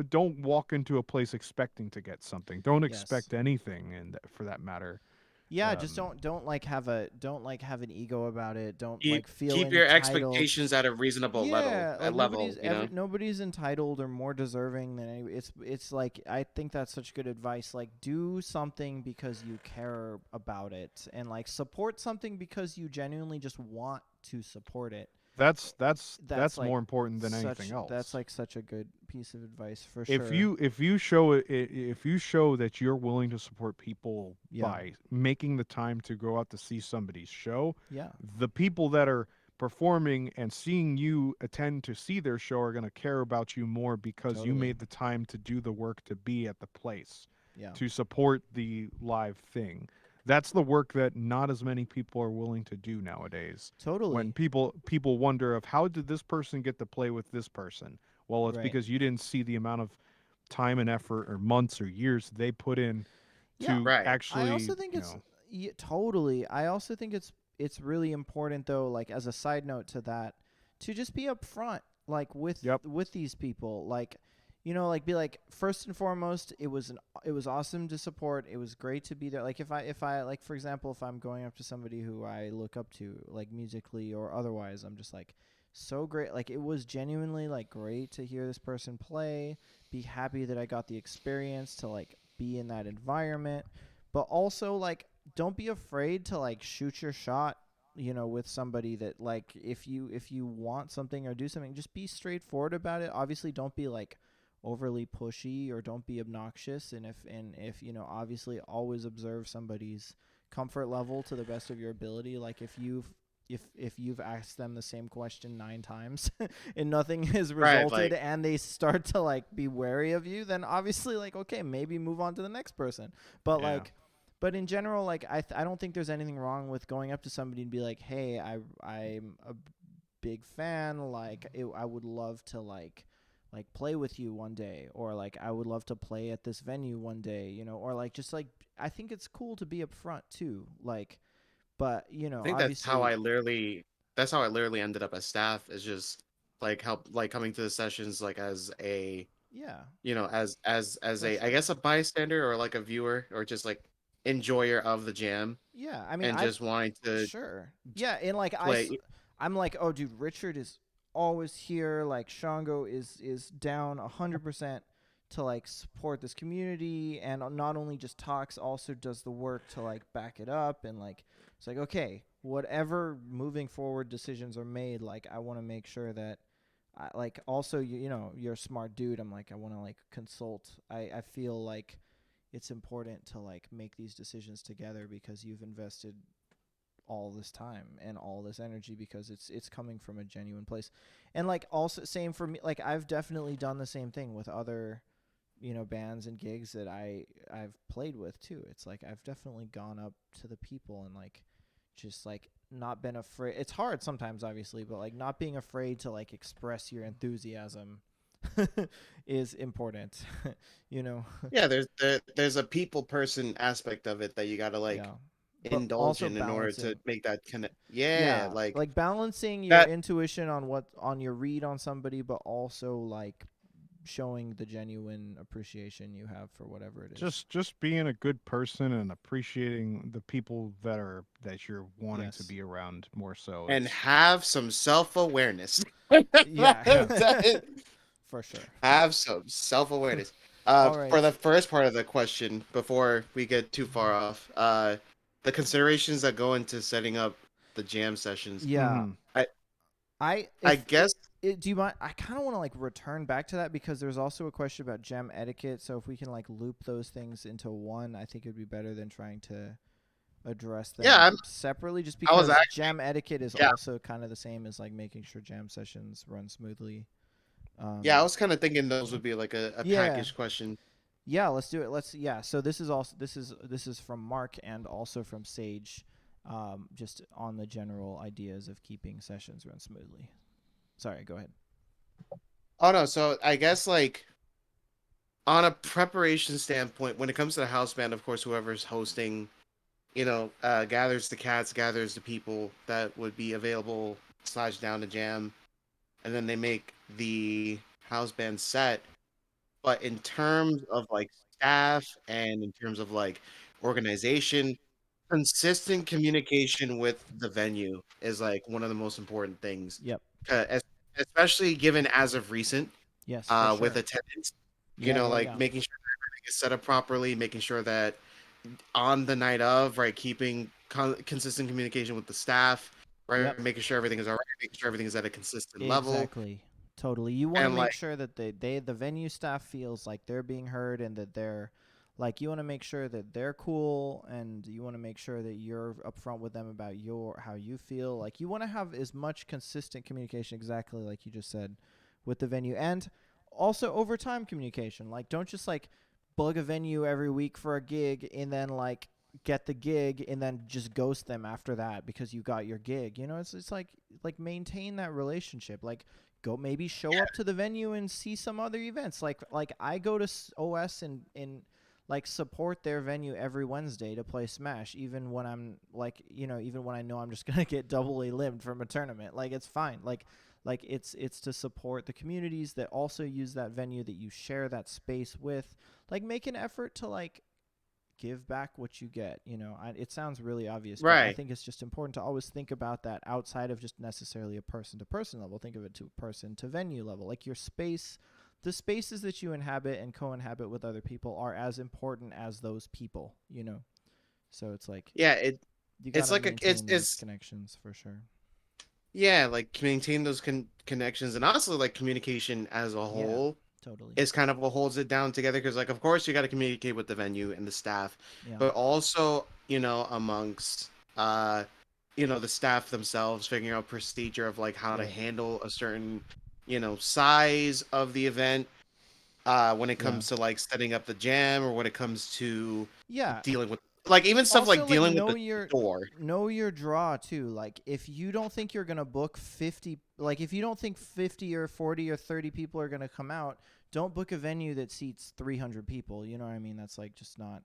don't walk into a place expecting to get something. Don't yes. expect anything, and for that matter. Yeah, just Um, don't like have an ego about it. Don't like feel Keep your entitled. expectations at a reasonable level, Yeah, like level, you know. nobody's entitled or more deserving than any. It's like I think that's such good advice. Like do something because you care about it, and like support something because you genuinely just want to support it. that's that's That's that's like more important than anything such that's else. like such a good piece of advice for If sure. you show it, if you show that you're willing to support people Yeah. by making the time to go out to see somebody's show, Yeah. the people that are performing and seeing you attend to see their show are going to care about you more because you Totally. made the time to do the work to be at the place Yeah. to support the live thing. That's the work that not as many people are willing to do nowadays. When Totally. people wonder of how did this person get to play with this person? Well, it's Right. because you didn't see the amount of time and effort or months or years they put in Yeah. to Right. I actually, also think you it's know. yeah, totally. I also think it's really important though, like as a side note to that, to just be upfront, like Yep. with these people, like like be like first and foremost, it was awesome to support. It was great to be there. Like if I like for example, if I'm going up to somebody who I look up to, like musically or otherwise, I'm just like so great. Like it was genuinely like great to hear this person play. Be happy that I got the experience to like be in that environment, but also like don't be afraid to like shoot your shot, with somebody that like if you want something or do something, just be straightforward about it. Obviously don't be like overly pushy or don't be obnoxious, and if obviously always observe somebody's comfort level to the best of your ability. Like if you've asked them the same question 9 times and nothing has Right. resulted Like, and they start to like be wary of you, then obviously like okay, maybe move on to the next person. But Yeah. like but in general, like I don't think there's anything wrong with going up to somebody and be like, "Hey, I'm a big fan. Like I would love to like play with you one day, or like I would love to play at this venue one day, or like just like I think it's cool to be upfront too. Like But I think obviously, that's how I literally ended up as staff, is just like help, like coming to the sessions like as a, yeah, as for a, I sure. guess, a bystander or like a viewer or just like enjoyer of the jam, Yeah, I mean, and just wanting to sure. Yeah, and like play. I'm like, oh, dude, Richard is always here. Like Shango is down 100% to like support this community, and not only just talks, also does the work to like back it up, and like it's like, okay, whatever moving forward decisions are made, like I want to make sure that. Like also you're a smart dude. I'm like I want to like consult. I feel like it's important to like make these decisions together because you've invested all this time and all this energy because it's coming from a genuine place. And like also same for me, like I've definitely done the same thing with other bands and gigs that I've played with too. It's like I've definitely gone up to the people and like just like not been afraid. It's hard sometimes obviously, but like not being afraid to like express your enthusiasm is important. you know Yeah, there's a people person aspect of it that you gotta like yeah, but indulge also in order to balancing. make that connect. Yeah, Yeah, like like balancing your that. intuition on your read on somebody, but also like showing the genuine appreciation you have for whatever it is. Just being a good person and appreciating the people that you're wanting to Yes. be around more so. And It's have some self-awareness. Yeah. For sure. Have some self-awareness. All For right. the first part of the question, before we get too far off, the considerations that go into setting up the jam sessions. Yeah. mhm. I I I if guess do you mind? I kind of want to like return back to that because there's also a question about gem etiquette. So if we can like loop those things into one, I think it would be better than trying to address yeah, them separately. Just I was because actually jam etiquette is yeah, also kind of the same as like making sure jam sessions run smoothly. yeah, I Um, was kind of thinking those would be like a yeah, package question. yeah. Let's do it. Yeah. So this is also this is from Mark and also from Sage, just on the general ideas of keeping sessions run smoothly. Sorry. Go ahead. Oh no, so I guess like on a preparation standpoint, when it comes to the house band, of course, whoever's hosting, gathers the cats, gathers the people that would be available slash down to jam, and then they make the house band set. But in terms of like staff and in terms of like organization, consistent communication with the venue is like one of the most important things. Yep. 'Cause especially given as of recent, Yes, for with sure. attendance, Yeah. Yeah. like Yeah. making sure everything is set up properly, making sure that on the night of, right, keeping consistent communication with the staff, Yep. right, making sure everything is all right, making sure everything is at a consistent level, Exactly. Totally. You want to and make like, sure that the venue staff feels like they're being heard and that they're like you want to make sure that they're cool and you want to make sure that you're upfront with them about your how you feel. Like you want to have as much consistent communication exactly like you just said with the venue and also over time communication. Like don't just like bug a venue every week for a gig and then like get the gig and then just ghost them after that because you got your gig. It's like maintain that relationship. Like go maybe show up to the venue and see some other events. Like I go to OS and like support their venue every Wednesday to play Smash, even when I'm like even when I know I'm just gonna get doubly limbed from a tournament. Like it's fine. Like it's to support the communities that also use that venue that you share that space with. Like make an effort to like give back what you get. It sounds really obvious, but I right, think it's just important to always think about that outside of just necessarily a person to person level. Think of it to person to venue level. Like your space, the spaces that you inhabit and co-inhabit with other people are as important as those people. So it's like yeah, you got it's to like maintain those it's connections for sure. yeah, like maintain those connections, and also like communication as a Yeah, whole totally. is kind of what holds it down together, because like of course you got to communicate with the venue and the staff, Yeah. but also amongst the staff themselves, figuring out procedure of like how to Right. handle a certain size of the event, when it Yeah. comes to like setting up the jam, or when it comes to Yeah. dealing with like even stuff Also like like dealing with the door. know your draw too. Like if you don't think you're going to book 50, like if you don't think 50 or 40 or 30 people are going to come out, don't book a venue that seats 300 people. You know what I mean? That's like just not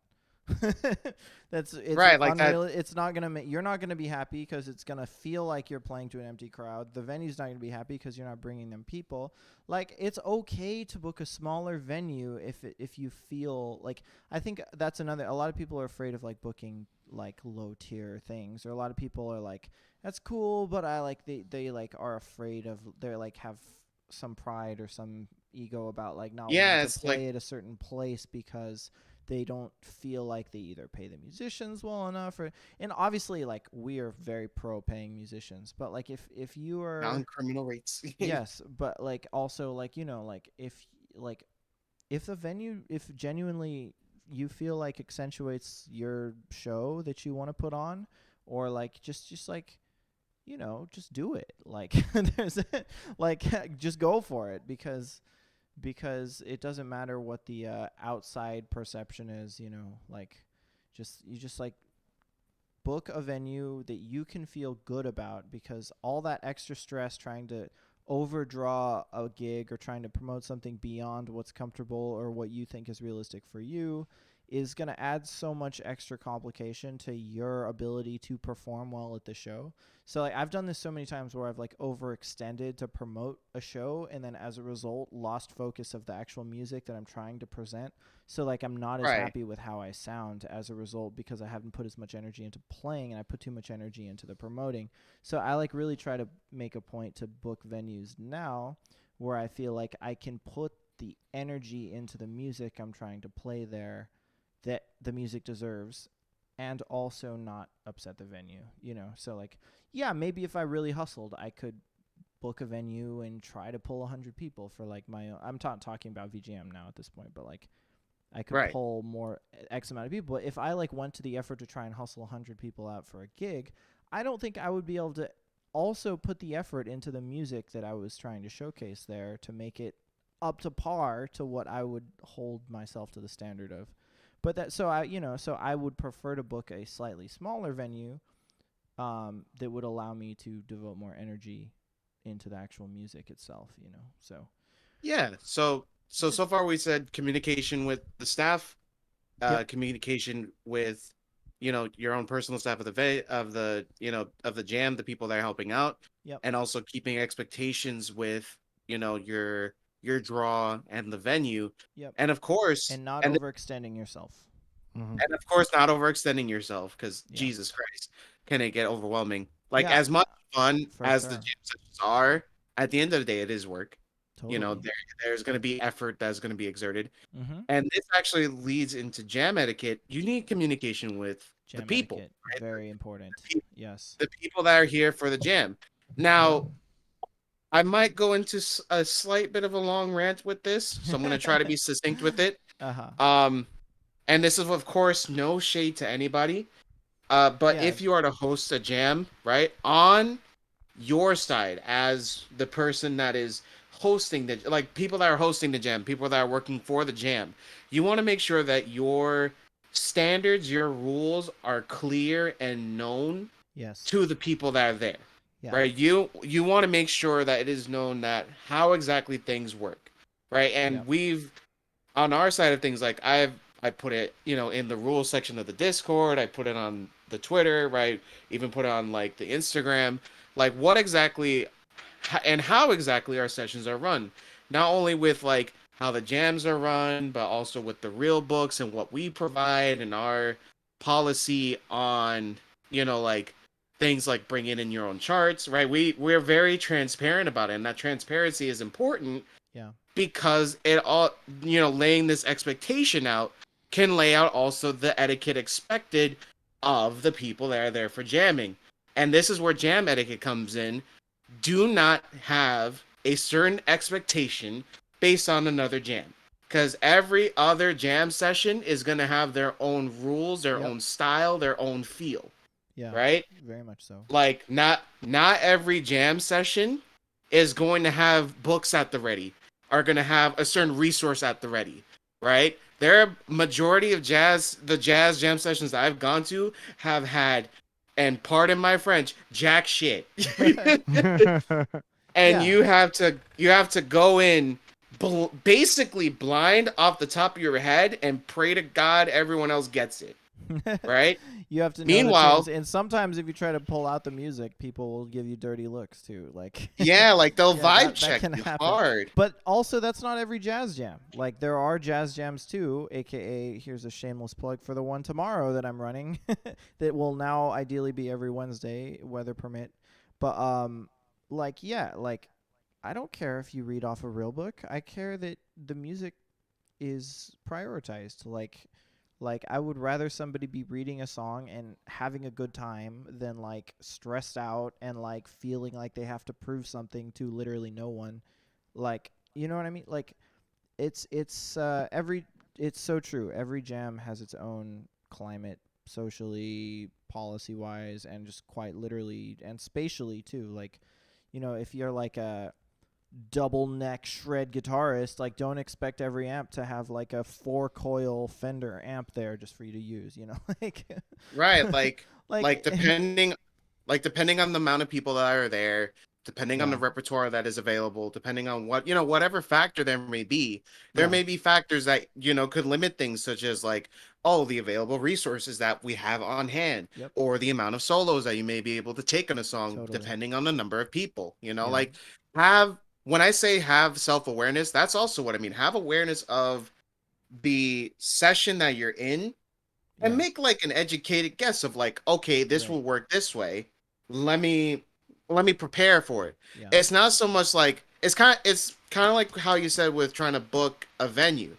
It's Right, like that. unreal. It's not gonna make you're not gonna be happy because it's gonna feel like you're playing to an empty crowd. The venue's not gonna be happy because you're not bringing them people. Like it's okay to book a smaller venue if you feel like. I think that's another. A lot of people are afraid of like booking like low tier things, or a lot of people are like, that's cool, but I like they like are afraid of they're like have some pride or some ego about like not wanting Yeah, to it's like play at a certain place because they don't feel like they either pay the musicians well enough, or and obviously like we are very pro paying musicians, but like if you are, non-criminal rates. yes, but like also like like if the venue, if genuinely you feel like accentuates your show that you want to put on, or like just like just do it, like there's like just go for it, because it doesn't matter what the outside perception is, like you just like book a venue that you can feel good about, because all that extra stress trying to overdraw a gig or trying to promote something beyond what's comfortable or what you think is realistic for you is going to add so much extra complication to your ability to perform well at the show. So like I've done this so many times where I've like overextended to promote a show, and then as a result lost focus of the actual music that I'm trying to present. So like I'm not as Right. happy with how I sound as a result, because I haven't put as much energy into playing and I put too much energy into the promoting. So I like really try to make a point to book venues now where I feel like I can put the energy into the music I'm trying to play there that the music deserves, and also not upset the venue, So like, yeah, maybe if I really hustled, I could book a venue and try to pull 100 people for like my own. I'm talking about VGM now at this point, but like I could Right. pull more X amount of people. But if I like went to the effort to try and hustle 100 people out for a gig, I don't think I would be able to also put the effort into the music that I was trying to showcase there to make it up to par to what I would hold myself to the standard of. But so I would prefer to book a slightly smaller venue that would allow me to devote more energy into the actual music itself, So Yeah. So far we said communication with the staff, yep, communication with, your own personal staff of of the jam, the people that are helping out, yep, and also keeping expectations with, your draw and the venue, yep. and of course, And not and overextending yourself. Mhm. and of course not overextending yourself, because Yeah. Jesus Christ, can it get overwhelming? Like, Yeah, as much fun for as the sure. jam sessions are, at the end of the day, it is work. Totally. There's going to be effort that's going to be exerted. Mhm. And this actually leads into jam etiquette. You need communication with the Jam people, etiquette, right? very important. The, pe- Yes. the people that are here for the jam. Now, I might go into a slight bit of a long rant with this, so I'm going to try to be succinct with it. Uh-huh. Um, and this is, of course, no shade to anybody. But Yeah. if you are to host a jam, right, on your side as the person that is hosting the, like, people that are hosting the jam, people that are working for the jam, you want to make sure that your standards, your rules are clear and known Yes. to the people that are there. Yeah. Right? You want to make sure that it is known that how exactly things work. Right? Yeah. And we've, on our side of things, like I put it, in the rules section of the Discord, I put it on the Twitter, right? Even put it on like the Instagram, like what exactly and how exactly our sessions are run. Not only with like how the jams are run, but also with the real books and what we provide and our policy on, like things like bringing in your own charts, right? We're very transparent about it, and that transparency is important Yeah. because it all, laying this expectation out can lay out also the etiquette expected of the people that are there for jamming. And this is where jam etiquette comes in. Do not have a certain expectation based on another jam, because every other jam session is going to have their own rules, their Yep. own style, their own feel, Yeah. right? Very much so. Like, not every jam session is going to have books at the ready, are going to have a certain resource at the ready, right? There are majority of the jazz jam sessions that I've gone to have had, and pardon my French, jack shit. And Yeah. you have to go in basically blind off the top of your head and pray to God everyone else gets it, right? You have to know the tunes, Meanwhile, and sometimes if you try to pull out the music, people will give you dirty looks too. Like, yeah, like they'll yeah, vibe that check can you happen. hard. But also, that's not every jazz jam. Like, there are jazz jams too, aka here's a shameless plug for the one tomorrow that I'm running, that will now ideally be every Wednesday, weather permit. But like, yeah, like, I don't care if you read off a real book. I care that the music is prioritized. Like I would rather somebody be reading a song and having a good time than like stressed out and like feeling like they have to prove something to literally no one. Like, you know what I mean? Like it's so true. Every jam has its own climate socially, policy wise, and just quite literally and spatially too. Like, if you're like a double neck shred guitarist, like don't expect every amp to have like a 4 coil Fender amp there just for you to use, like Right, like like depending on the amount of people that are there, depending on yeah, the repertoire that is available, depending on whatever factor there may be, there yeah, may be factors that, could limit things such as like, oh, the available resources that we have on hand, yep, or the amount of solos that you may be able to take on a song, totally, depending on the number of people, yeah, like have when I say have self-awareness, that's also what I mean. Have awareness of the session that you're in and yeah, make like an educated guess of like, okay, this right, will work this way. Let me prepare for it. yeah, It's not so much like it's kind of like how you said with trying to book a venue.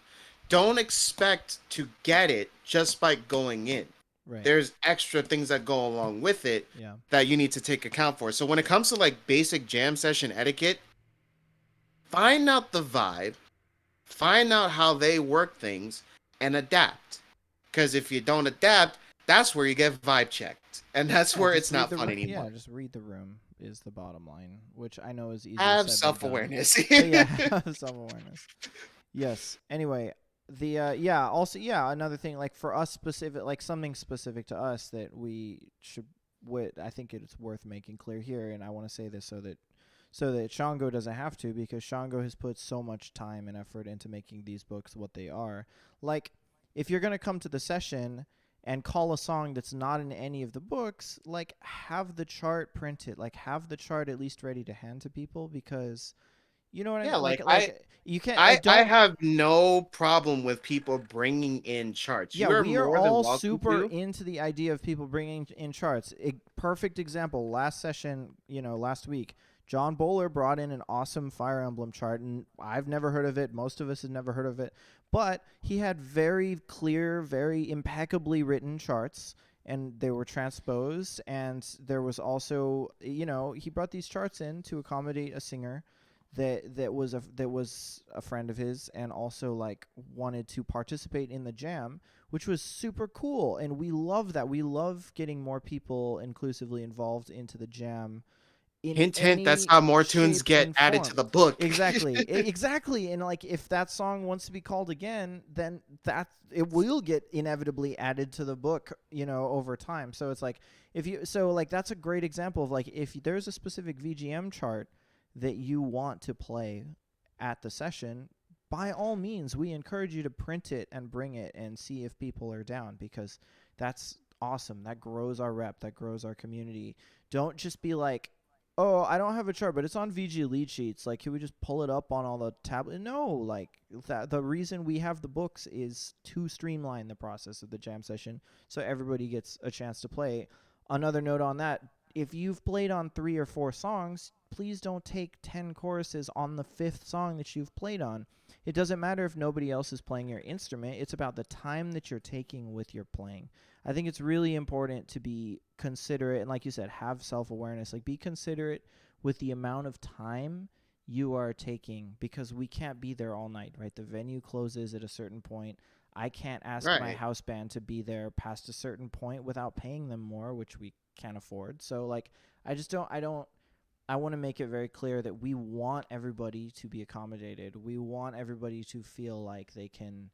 Don't expect to get it just by going in. right, There's extra things that go along with it yeah, that you need to take account for. So when it comes to like basic jam session etiquette, find out the vibe, find out how they work things, and adapt. Because if you don't adapt, that's where you get vibe checked, and that's yeah, where just it's read not the fun yeah, anymore. just read the room is the bottom line, which I know is easier Have said than done, self-awareness. but yeah, self-awareness. Yes. Anyway, the yeah, also yeah, another thing like for us specific, like something specific to us that we should what I think it's worth making clear here, and I want to say this so that Shango doesn't have to, because Shango has put so much time and effort into making these books what they are. Like, if you're going to come to the session and call a song that's not in any of the books, like have the chart printed, like have the chart at least ready to hand to people, because you know what I Yeah, mean? like Like you can't I like I don't have no problem with people bringing in charts. yeah, You are we are more than all welcome super to. into the idea of people bringing in charts. Perfect example. Last session, last week, John Bowler brought in an awesome Fire Emblem chart, and I've never heard of it. Most of us have never heard of it, but he had very clear, very impeccably written charts, and they were transposed. And there was also, he brought these charts in to accommodate a singer that was a friend of his, and also like wanted to participate in the jam, which was super cool. And we love that. We love getting more people inclusively involved into the jam in Hint, hint. That's any how more tunes shape get and added to form. the book. Exactly. Exactly. And like if that song wants to be called again, then that it will get inevitably added to the book, over time. So it's like like that's a great example of like if there's a specific VGM chart that you want to play at the session, by all means, we encourage you to print it and bring it and see if people are down, because that's awesome. That grows our rep, that grows our community. Don't just be like, oh, I don't have a chart, but it's on VG lead sheets. Like, can we just pull it up on all the tablet? No, like the reason we have the books is to streamline the process of the jam session so everybody gets a chance to play. Another note on that, if you've played on 3 or 4 songs, please don't take 10 choruses on the 5th song that you've played on. It doesn't matter if nobody else is playing your instrument. It's about the time that you're taking with your playing. I think it's really important to be considerate, and like you said, have self-awareness. Like, be considerate with the amount of time you are taking, because we can't be there all night, right? The venue closes at a certain point. I can't ask my Right. house band to be there past a certain point without paying them more, which we can't afford. So like I want to make it very clear that we want everybody to be accommodated. We want everybody to feel like they can,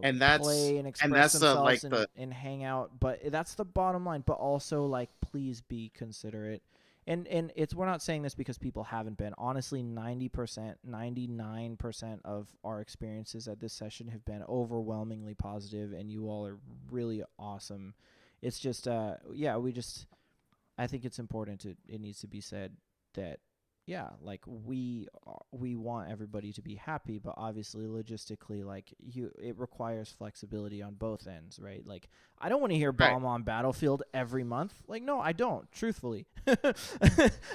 And that's play and and express that's the themselves like and, the and hang out. But that's the bottom line. But also, like, please be considerate. and it's, we're not saying this because people haven't been. Honestly, 90%, 99% of our experiences at this session have been overwhelmingly positive, and you all are really awesome. It's just, I think it's important it needs to be said that, yeah, like we want everybody to be happy, but obviously logistically, like it requires flexibility on both ends, right? Like I don't want to hear Right. Bomb on Battlefield every month. Like no, I don't, truthfully.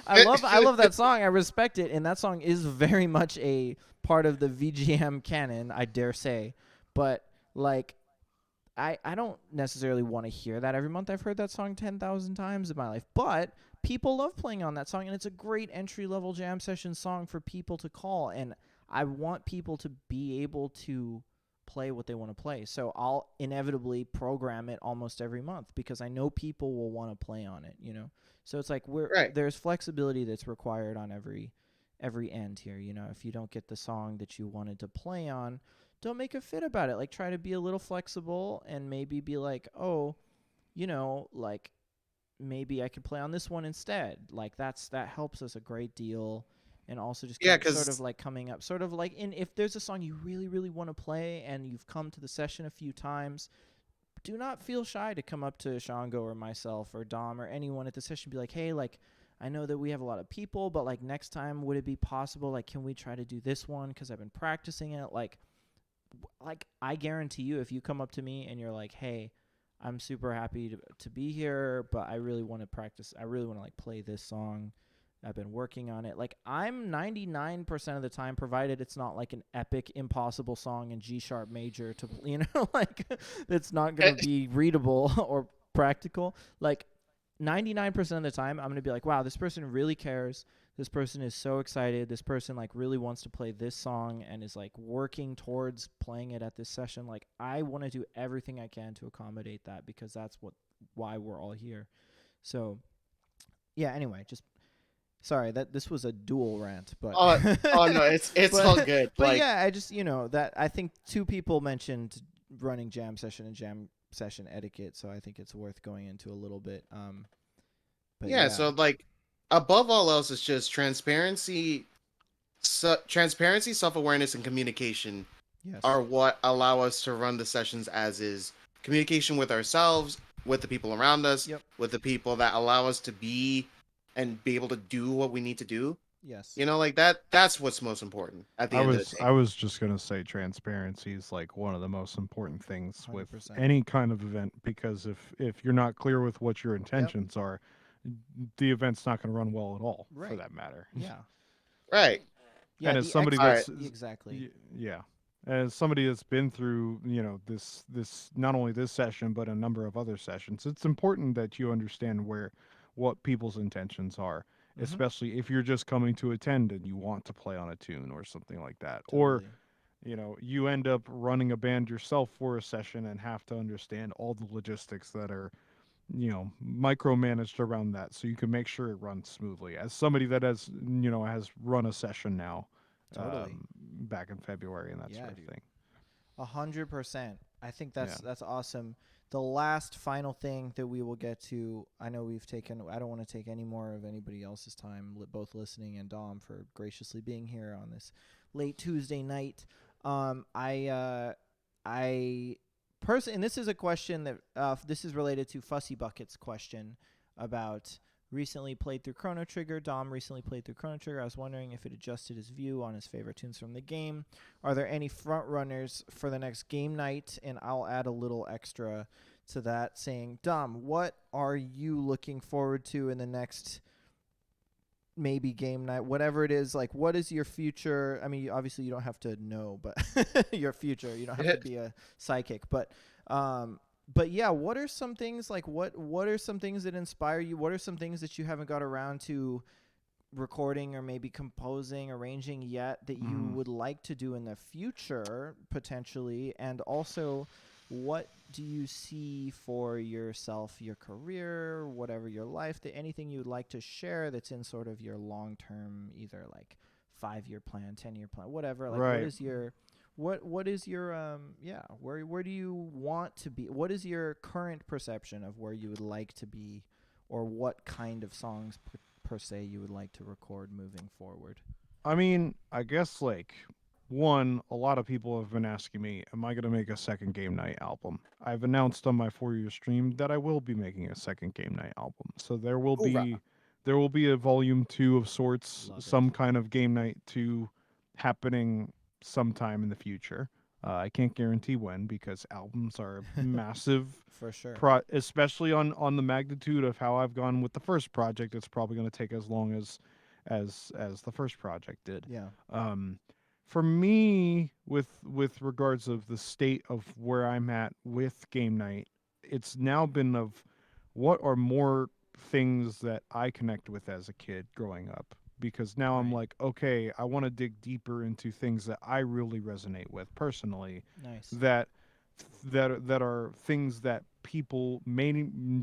I love that song. I respect it, and that song is very much a part of the VGM canon, I dare say. But like I don't necessarily want to hear that every month. I've heard that song 10,000 times in my life, but people love playing on that song, and it's a great entry-level jam session song for people to call, and I want people to be able to play what they want to play. So I'll inevitably program it almost every month because I know people will want to play on it, you know? So it's like Right. there's flexibility that's required on every end here, you know? If you don't get the song that you wanted to play on, don't make a fit about it. Like try to be a little flexible and maybe be like, oh, you know, like maybe I could play on this one instead. Like that helps us a great deal. And also just Yeah, sort of because like coming up, sort of like if there's a song you really, really want to play and you've come to the session a few times, do not feel shy to come up to Shango or myself or Dom or anyone at the session. Be like, hey, like, I know that we have a lot of people, but like next time, would it be possible? Like, can we try to do this one? Because I've been practicing it. Like I guarantee you, if you come up to me and you're like, hey, I'm super happy to be here, but I really want to practice. I really want to like play this song. I've been working on it. Like I'm 99% of the time, provided it's not like an epic, impossible song in G sharp major to, you know, like it's not going to be readable or practical. Like 99% of the time, I'm going to be like, wow, this person really cares. This person is so excited. This person like really wants to play this song and is like working towards playing it at this session. Like I want to do everything I can to accommodate that because that's why we're all here. So yeah, anyway, just sorry that this was a dual rant, but oh no, it's all good. But Like, yeah, I just, you know, that I think two people mentioned running jam session and jam session etiquette, so I think it's worth going into a little bit. But yeah, so like above all else, it's just transparency, self-awareness, and communication yes, are what allow us to run the sessions as is. Communication with ourselves, with the people around us, yep, with the people that allow us to be and be able to do what we need to do. yes, You know, like that's what's most important at the end of the day. I was just gonna say transparency is like one of the most important things with 100%. any kind of event because if you're not clear with what your Yep, intentions are, the event's not gonna run well at all for right, that matter. yeah, Right. yeah. And as somebody All right. Exactly. yeah, as somebody that's been through this not only this session but a number of other sessions, it's important that you understand what people's intentions are, Mm-hmm. especially if you're just coming to attend and you want to play on a tune or something like that, or Totally. you end up running a band yourself for a session and have to understand all the logistics that are micromanaged around that so you can make sure it runs smoothly. As somebody that has run a session now, Totally. back in February and that Yeah, sort of dude. thing. 100%. I think Yeah. that's awesome. The last final thing that we will get to, I know we've taken, I don't want to take any more of anybody else's time, both listening and Dom for graciously being here on this late Tuesday night. I person, and this is a question that this is related to Fussy Bucket's question about recently played through Chrono Trigger. Dom recently played through Chrono Trigger. I was wondering if it adjusted his view on his favorite tunes from the game. Are there any front runners for the next game night? And I'll add a little extra to that saying, Dom, what are you looking forward to in the next maybe game night, whatever it is? Like, what is your future? I mean, obviously you don't have to know, but your future, you don't have to be a psychic, but yeah, what are some things like what are some things that inspire you? What are some things that you haven't got around to recording or maybe composing, arranging yet that you would like to do in the future potentially? And also, what do you see for yourself, your career, whatever your life, anything you would like to share that's in sort of your long-term, either like 5-year plan, 10-year plan, whatever. Like, Right. what is your where do you want to be? What is your current perception of where you would like to be, or what kind of songs per se you would like to record moving forward? I mean, I guess like one, a lot of people have been asking me, am I going to make a second Game Night album? I've announced on my 4-year stream that I will be making a second Game Night album. So Hoorah. there will be a volume 2 of sorts, Love it. some kind of Game Night 2 happening sometime in the future. I can't guarantee when because albums are a massive For sure. especially on the magnitude of how I've gone with the first project. It's probably going to take as long as the first project did. Yeah. Um, for me, with regards of the state of where I'm at with Game Night, it's now been of what are more things that I connect with as a kid growing up. Because now I'm Right. like, okay, I want to dig deeper into things that I really resonate with personally. Nice. That that are things that people may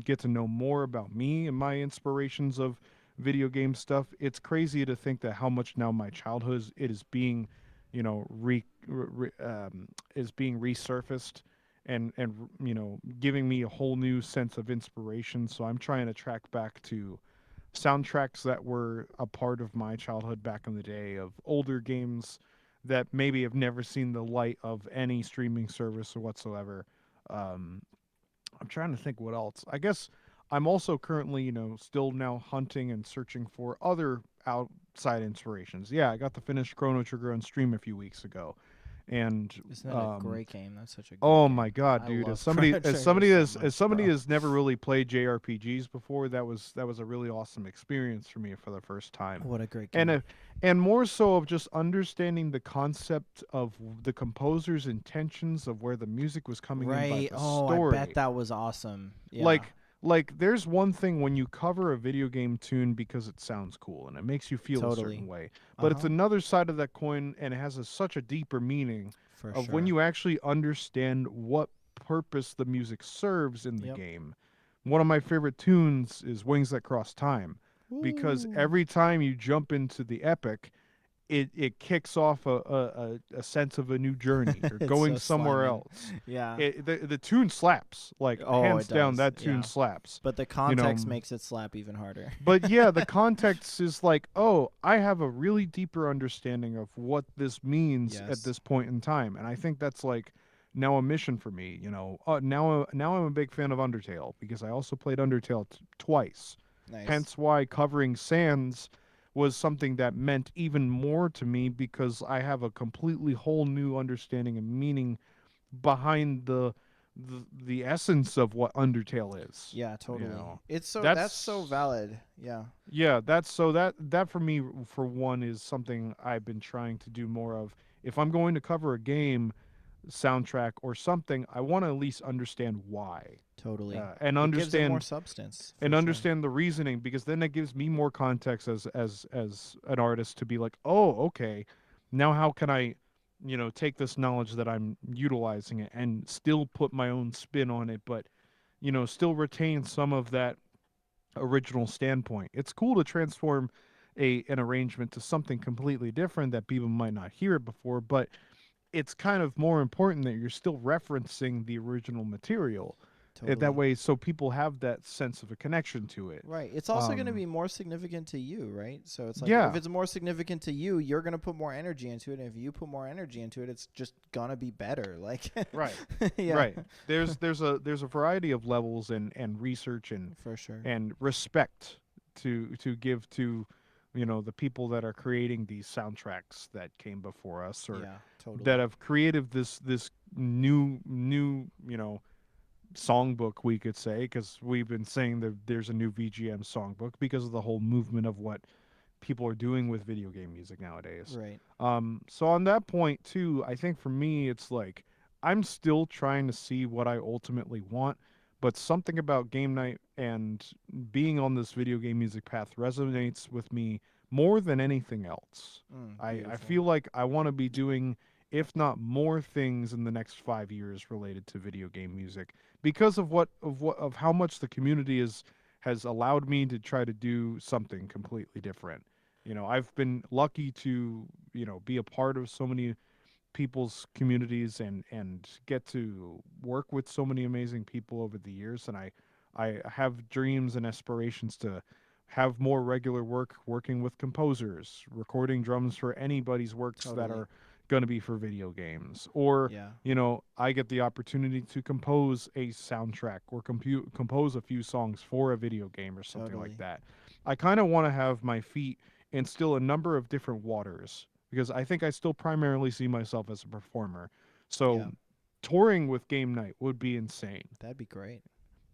get to know more about me and my inspirations of video game stuff. It's crazy to think that how much now my childhood it is being, is being resurfaced and giving me a whole new sense of inspiration. So I'm trying to track back to soundtracks that were a part of my childhood back in the day of older games that maybe have never seen the light of any streaming service or whatsoever. Um, I'm trying to think what else. I guess I'm also currently, still now hunting and searching for other outside inspirations. Yeah, I got to finish Chrono Trigger on stream a few weeks ago, and Isn't that a great game? That's such a great oh game. my god, I dude! As love somebody Chrono as Trigger somebody so as much, somebody bro. has never really played JRPGs before, that was a really awesome experience for me for the first time, What a great and game. and more so of just understanding the concept of the composer's intentions of where the music was coming in by Right. the Oh, I bet story. that was awesome. Yeah. Like there's one thing when you cover a video game tune because it sounds cool and it makes you feel a certain Totally. way, but it's Uh-huh. another side of that coin and it has such a deeper meaning For of when sure. you actually understand what purpose the music serves in the Yep. game. One of my favorite tunes is Wings That Cross Time because Ooh. every time you jump into the epic, it kicks off a sense of a new journey or It's going so somewhere slamming. else. Yeah. The tune slaps, like Oh, it hands down does. that tune Yeah. slaps. But the You context know, makes it slap even harder. but yeah, the context is like, oh, I have a really deeper understanding of what this means at Yes. this point in time, and I think that's like now a mission for me. Now I'm a big fan of Undertale because I also played Undertale twice. Nice. Hence why covering Sans was something that meant even more to me because I have a completely whole new understanding and meaning behind the essence of what Undertale is. Yeah, You totally. know, That's so that's valid. Yeah. yeah, that's so that for me for one is something I've been trying to do more of. If I'm going to cover a game soundtrack or something, I want to at least understand why. Totally. And It gives it more understand substance, and for sure. understand the reasoning because then it gives me more context as an artist to be like, "Oh, okay. Now how can I, take this knowledge that I'm utilizing it and still put my own spin on it, but still retain some of that original standpoint." It's cool to transform an arrangement to something completely different that people might not hear it before, but it's kind of more important that you're still referencing the original material. That Totally. way, so people have that sense of a connection to it. Right. It's also going to Um, be more significant to you, right? So it's like if yeah, it's more significant to you, you're going to put more energy into it. And if you put more energy into it, it's just going to be better. Like, right, yeah, right. There's a variety of levels and research for sure. and respect to give to the people that are creating these soundtracks that came before us or Yeah, that totally. have created this new songbook, we could say, because we've been saying that there's a new VGM songbook because of the whole movement of what people are doing with video game music nowadays. Right. So on that point too, I think for me it's like I'm still trying to see what I ultimately want, but something about game night and being on this video game music path resonates with me more than anything else. I Beautiful. feel like I want to be doing, if not more things in the next 5 years related to video game music because of how much the community has allowed me to try to do something completely different. I've been lucky to, be a part of so many people's communities and get to work with so many amazing people over the years and I have dreams and aspirations to have more regular work working with composers, recording drums for anybody's works that Totally. are going to be for video games. Or, Yeah. I get the opportunity to compose a soundtrack or compose a few songs for a video game or something like Totally. that. I kind of want to have my feet in still a number of different waters because I think I still primarily see myself as a performer. So Yeah. touring with Game Night would be insane. That'd be great.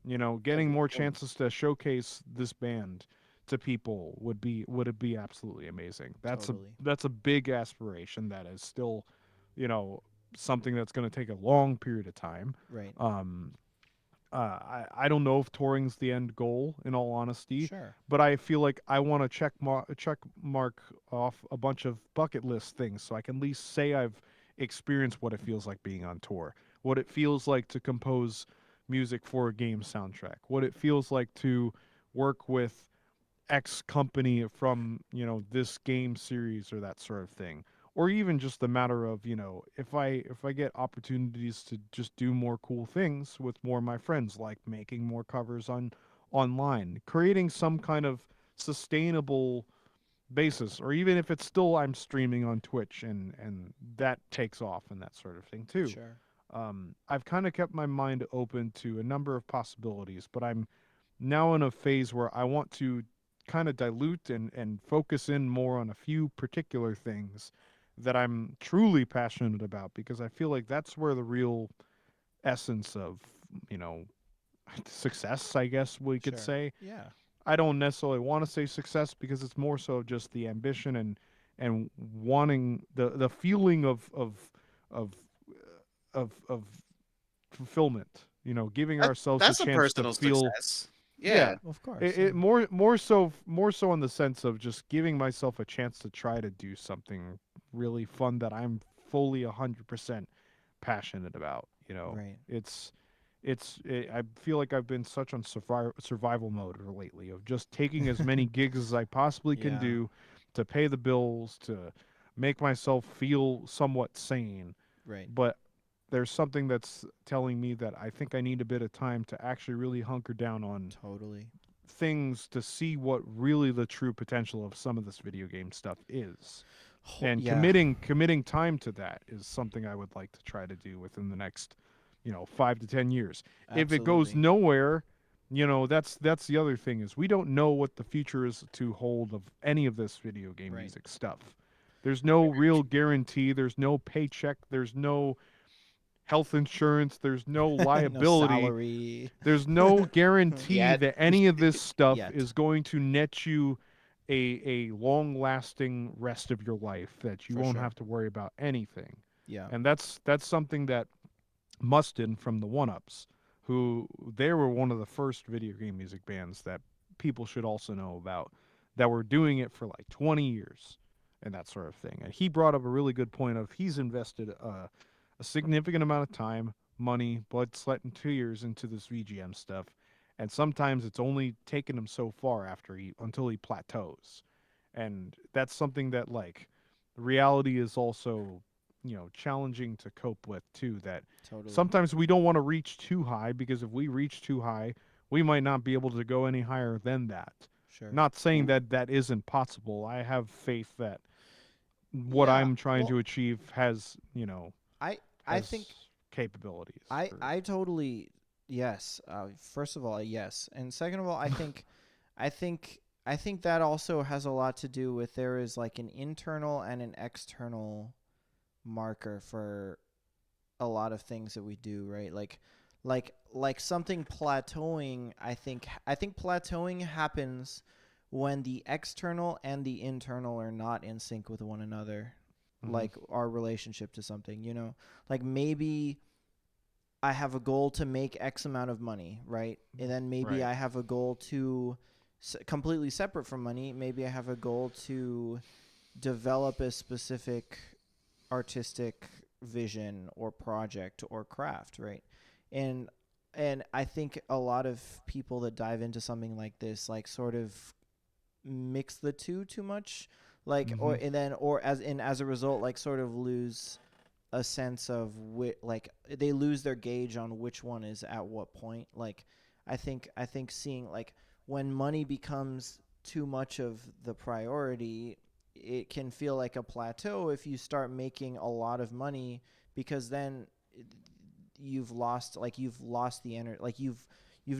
That'd Getting be more cool. chances to showcase this band to people would it be absolutely amazing. Totally. That's a big aspiration that is still, you know, something that's going to take a long period of time. Right. Um, I don't know if touring's the end goal, in all honesty, Sure. but I feel like I want to check mark off a bunch of bucket list things so I can at least say I've experienced what it feels like being on tour, what it feels like to compose music for a game soundtrack, what it feels like to work with X company from, this game series or that sort of thing. Or even just the matter of, if I get opportunities to just do more cool things with more of my friends, like making more covers online, creating some kind of sustainable basis, or even if it's still I'm streaming on Twitch and that takes off and that sort of thing too. Sure. I've kind of kept my mind open to a number of possibilities, but I'm now in a phase where I want to kind of dilute and focus in more on a few particular things that I'm truly passionate about because I feel like that's where the real essence of, you know, success, I guess we could Sure. say. Yeah. I don't necessarily want to say success because it's more so just the ambition and wanting the feeling of of fulfillment, giving ourselves a That's a chance to personal feel. success. Yeah, Yeah. Of course. it Yeah. more so in the sense of just giving myself a chance to try to do something really fun that I'm fully 100% passionate about. Right. I feel like I've been such on survival mode lately of just taking as many gigs as I possibly can Yeah. do to pay the bills, to make myself feel somewhat sane. Right. But there's something that's telling me that I think I need a bit of time to actually really hunker down on Totally. things to see what really the true potential of some of this video game stuff is. And Yeah. committing time to that is something I would like to try to do within the next, 5 to 10 years. If it goes Absolutely. nowhere, that's the other thing is we don't know what the future is to hold of any of this video game Right. music stuff. There's no real guarantee. There's no paycheck. There's no health insurance. There's no No liability. salary. There's no guarantee Yet. that any of this stuff Yet. is going to net you a long lasting rest of your life that you For won't sure. have to worry about anything. Yeah. And that's something that Mustin from the One Ups, who they were one of the first video game music bands that people should also know about, that were doing it for like 20 years and that sort of thing. And he brought up a really good point of he's invested a significant amount of time, money, blood, sweat, and tears into this VGM stuff. And sometimes it's only taken him so far until he plateaus. And that's something that like reality is also, challenging to cope with too. That Totally. sometimes we don't want to reach too high because if we reach too high, we might not be able to go any higher than that. Sure. Not saying that that isn't possible. I have faith that what Yeah. I'm trying Well, to achieve has, I I has think capabilities I for. I totally yes. First of all, yes, and second of all, I think that also has a lot to do with there is like an internal and an external marker for a lot of things that we do, right? Like something plateauing, I think plateauing happens when the external and the internal are not in sync with one another. Hmm. Like our relationship to something, like maybe I have a goal to make X amount of money, right? And then maybe Right. I have a goal to completely separate from money. Maybe I have a goal to develop a specific artistic vision or project or craft, right? And and I think a lot of people that dive into something like this like sort of mix the two too much, like or Hmm. and then or as a result like sort of lose a sense of like they lose their gauge on which one is at what point. Like I think seeing like when money becomes too much of the priority, it can feel like a plateau if you start making a lot of money, because then you've lost the energy, like you've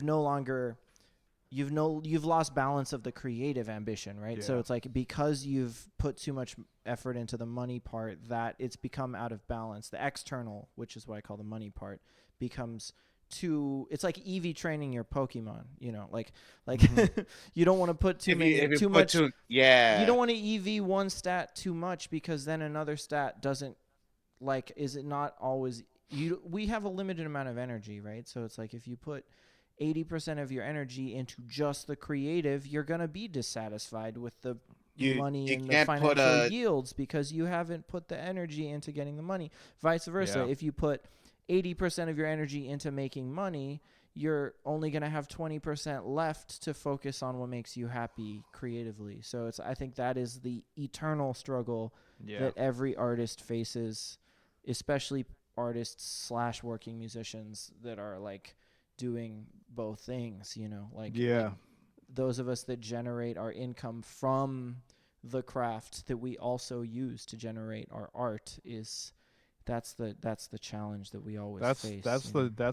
no longer you've lost balance of the creative ambition, right? So Yeah. it's like, because you've put too much effort into the money part, that it's become out of balance. The external, which is what I call the money part, becomes too, it's like EV training your Pokemon, like you don't want to put If you too put much. to You yeah. don't want to EV one stat too much, because then another stat doesn't, like, is it not always, we have a limited amount of energy, right? So it's like, if you put 80% of your energy into just the creative, you're going to be dissatisfied with the money You and the can't put financial a yields, because you haven't put the energy into getting the money. Vice versa, Yeah. if you put 80% of your energy into making money, you're only going to have 20% left to focus on what makes you happy creatively. So I think that is the eternal struggle Yeah. that every artist faces, especially artists slash working musicians that are like doing both things, like Yeah. those of us that generate our income from the craft that we also use to generate our art, that's the challenge that we always face. That's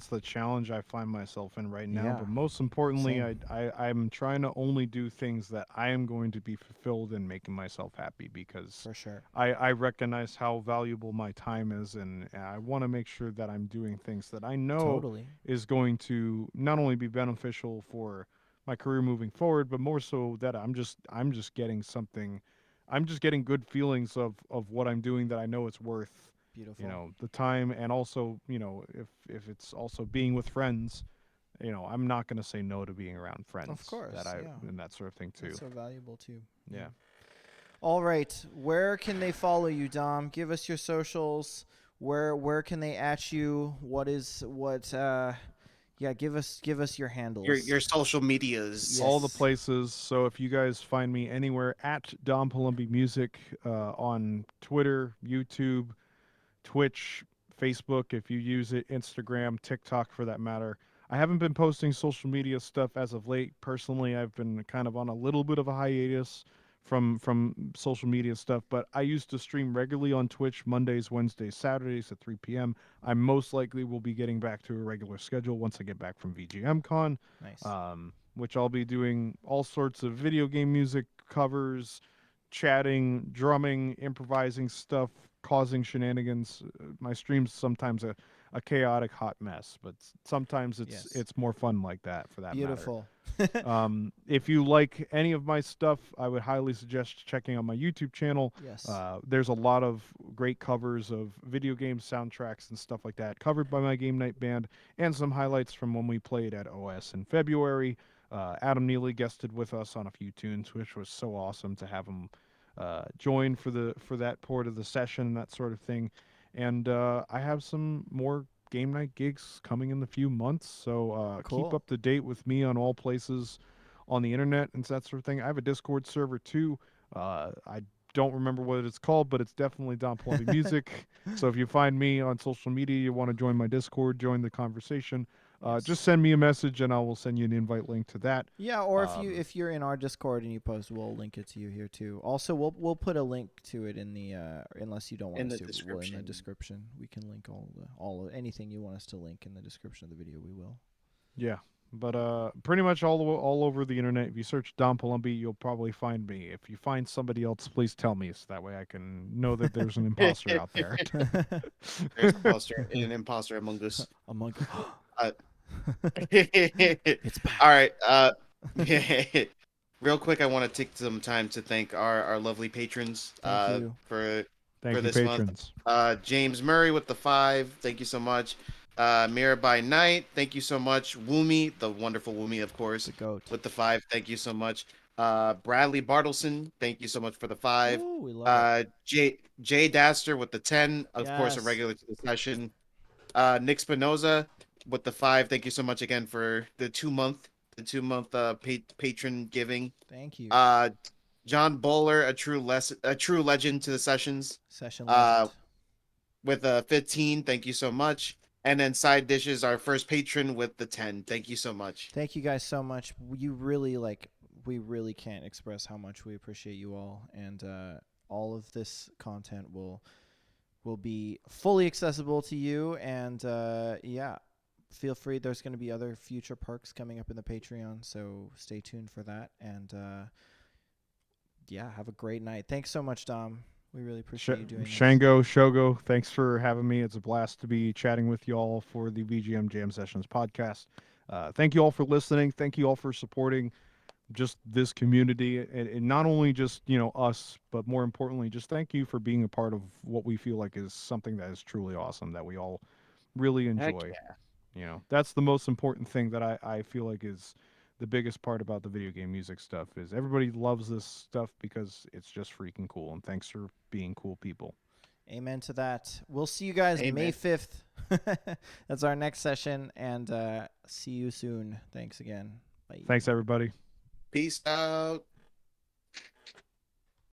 the challenge I find myself in right now. Yeah. But most importantly, Same. I'm trying to only do things that I am going to be fulfilled in, making myself happy, because For sure. I recognize how valuable my time is, and I want to make sure that I'm doing things that I know Totally. is going to not only be beneficial for my career moving forward, but more so that I'm just getting something, I'm just getting good feelings of what I'm doing, that I know it's worth, Beautiful. the time. And also, if it's also being with friends, I'm not going to say no to being around Of friends course, yeah. and that sort of thing too. That's so valuable too. Yeah. All right, where can they follow you, Dom? Give us your socials. Where can they at you? Yeah, give us your handles. your social medias. All the Yes. places. So if you guys find me anywhere at Dom Palombi Music, on Twitter, YouTube, Twitch, Facebook, if you use it, Instagram, TikTok for that matter. I haven't been posting social media stuff as of late. Personally, I've been kind of on a little bit of a hiatus from social media stuff, but I used to stream regularly on Twitch Mondays, Wednesdays, Saturdays at 3 p.m. I most likely will be getting back to a regular schedule once I get back from VGM Con, Nice. which I'll be doing all sorts of video game music covers, chatting, drumming, improvising stuff, causing shenanigans. My stream's sometimes a chaotic hot mess, but sometimes Yes. it's more fun like that, for that Beautiful. matter. If you like any of my stuff, I would highly suggest checking out my YouTube channel. Yes. There's a lot of great covers of video game soundtracks and stuff like that, covered by my Game Night band, and some highlights from when we played at OS in February. Adam Neely guested with us on a few tunes, which was so awesome to have him join for that part of the session and that sort of thing. And I have some more Game Night gigs coming in the few months, so keep Cool. up to date with me on all places on the internet and that sort of thing. I have a Discord server too. I don't remember what it's called, but it's definitely Dom Palombi Music. So if you find me on social media, you want to join my Discord, join the conversation, Yes. just send me a message and I will send you an invite link to that. Yeah, or if you're in our Discord and you post, we'll link it to you here too. Also, we'll put a link to it in the unless you don't want In us the to, we'll in the description. description. We can link all of anything you want us to link in the description of the video. We will. Yeah, but pretty much all over the internet. If you search Dom Palombi, you'll probably find me. If you find somebody else, please tell me, so that way I can know that there's an imposter out there. There's an imposter among us. Among Uh, it's back. All right. Real quick, I want to take some time to thank our lovely patrons Thank you. for Thank you, this month. patrons. James Murray with the 5. Thank you so much. Mira by Night. Thank you so much. Woomy, the wonderful Woomy, of course, The goat. with the 5. Thank you so much. Bradley Bartleson. Thank you so much for the 5. Ooh, we love it. Jay Daster with the 10. Of course, a Yes. regular to the session. Nick Spinoza with the 5. Thank you so much again for the 2 month patron giving. Thank you. John Bowler, a true legend to the sessions. Session legend. With a 15. Thank you so much. And then Side Dishes, our first patron with the 10. Thank you so much. Thank you guys so much. You really we really can't express how much we appreciate you all, and all of this content will be fully accessible to you. And yeah, feel free. There's going to be other future perks coming up in the Patreon, so stay tuned for that. And yeah, have a great night. Thanks so much, Dom. We really appreciate you doing this. Shango, Shogo, thanks for having me. It's a blast to be chatting with you all for the VGM Jam Sessions podcast. Thank you all for listening. Thank you all for supporting just this community, and not only just, you know, us, but more importantly, just thank you for being a part of what we feel like is something that is truly awesome, that we all really enjoy. Heck yeah. You know, that's the most important thing that I feel like is the biggest part about the video game music stuff, is everybody loves this stuff because it's just freaking cool. And thanks for being cool people. Amen to that. We'll see you guys May 5th. That's our next session, and see you soon. Thanks again. Bye. Thanks, everybody. Peace out.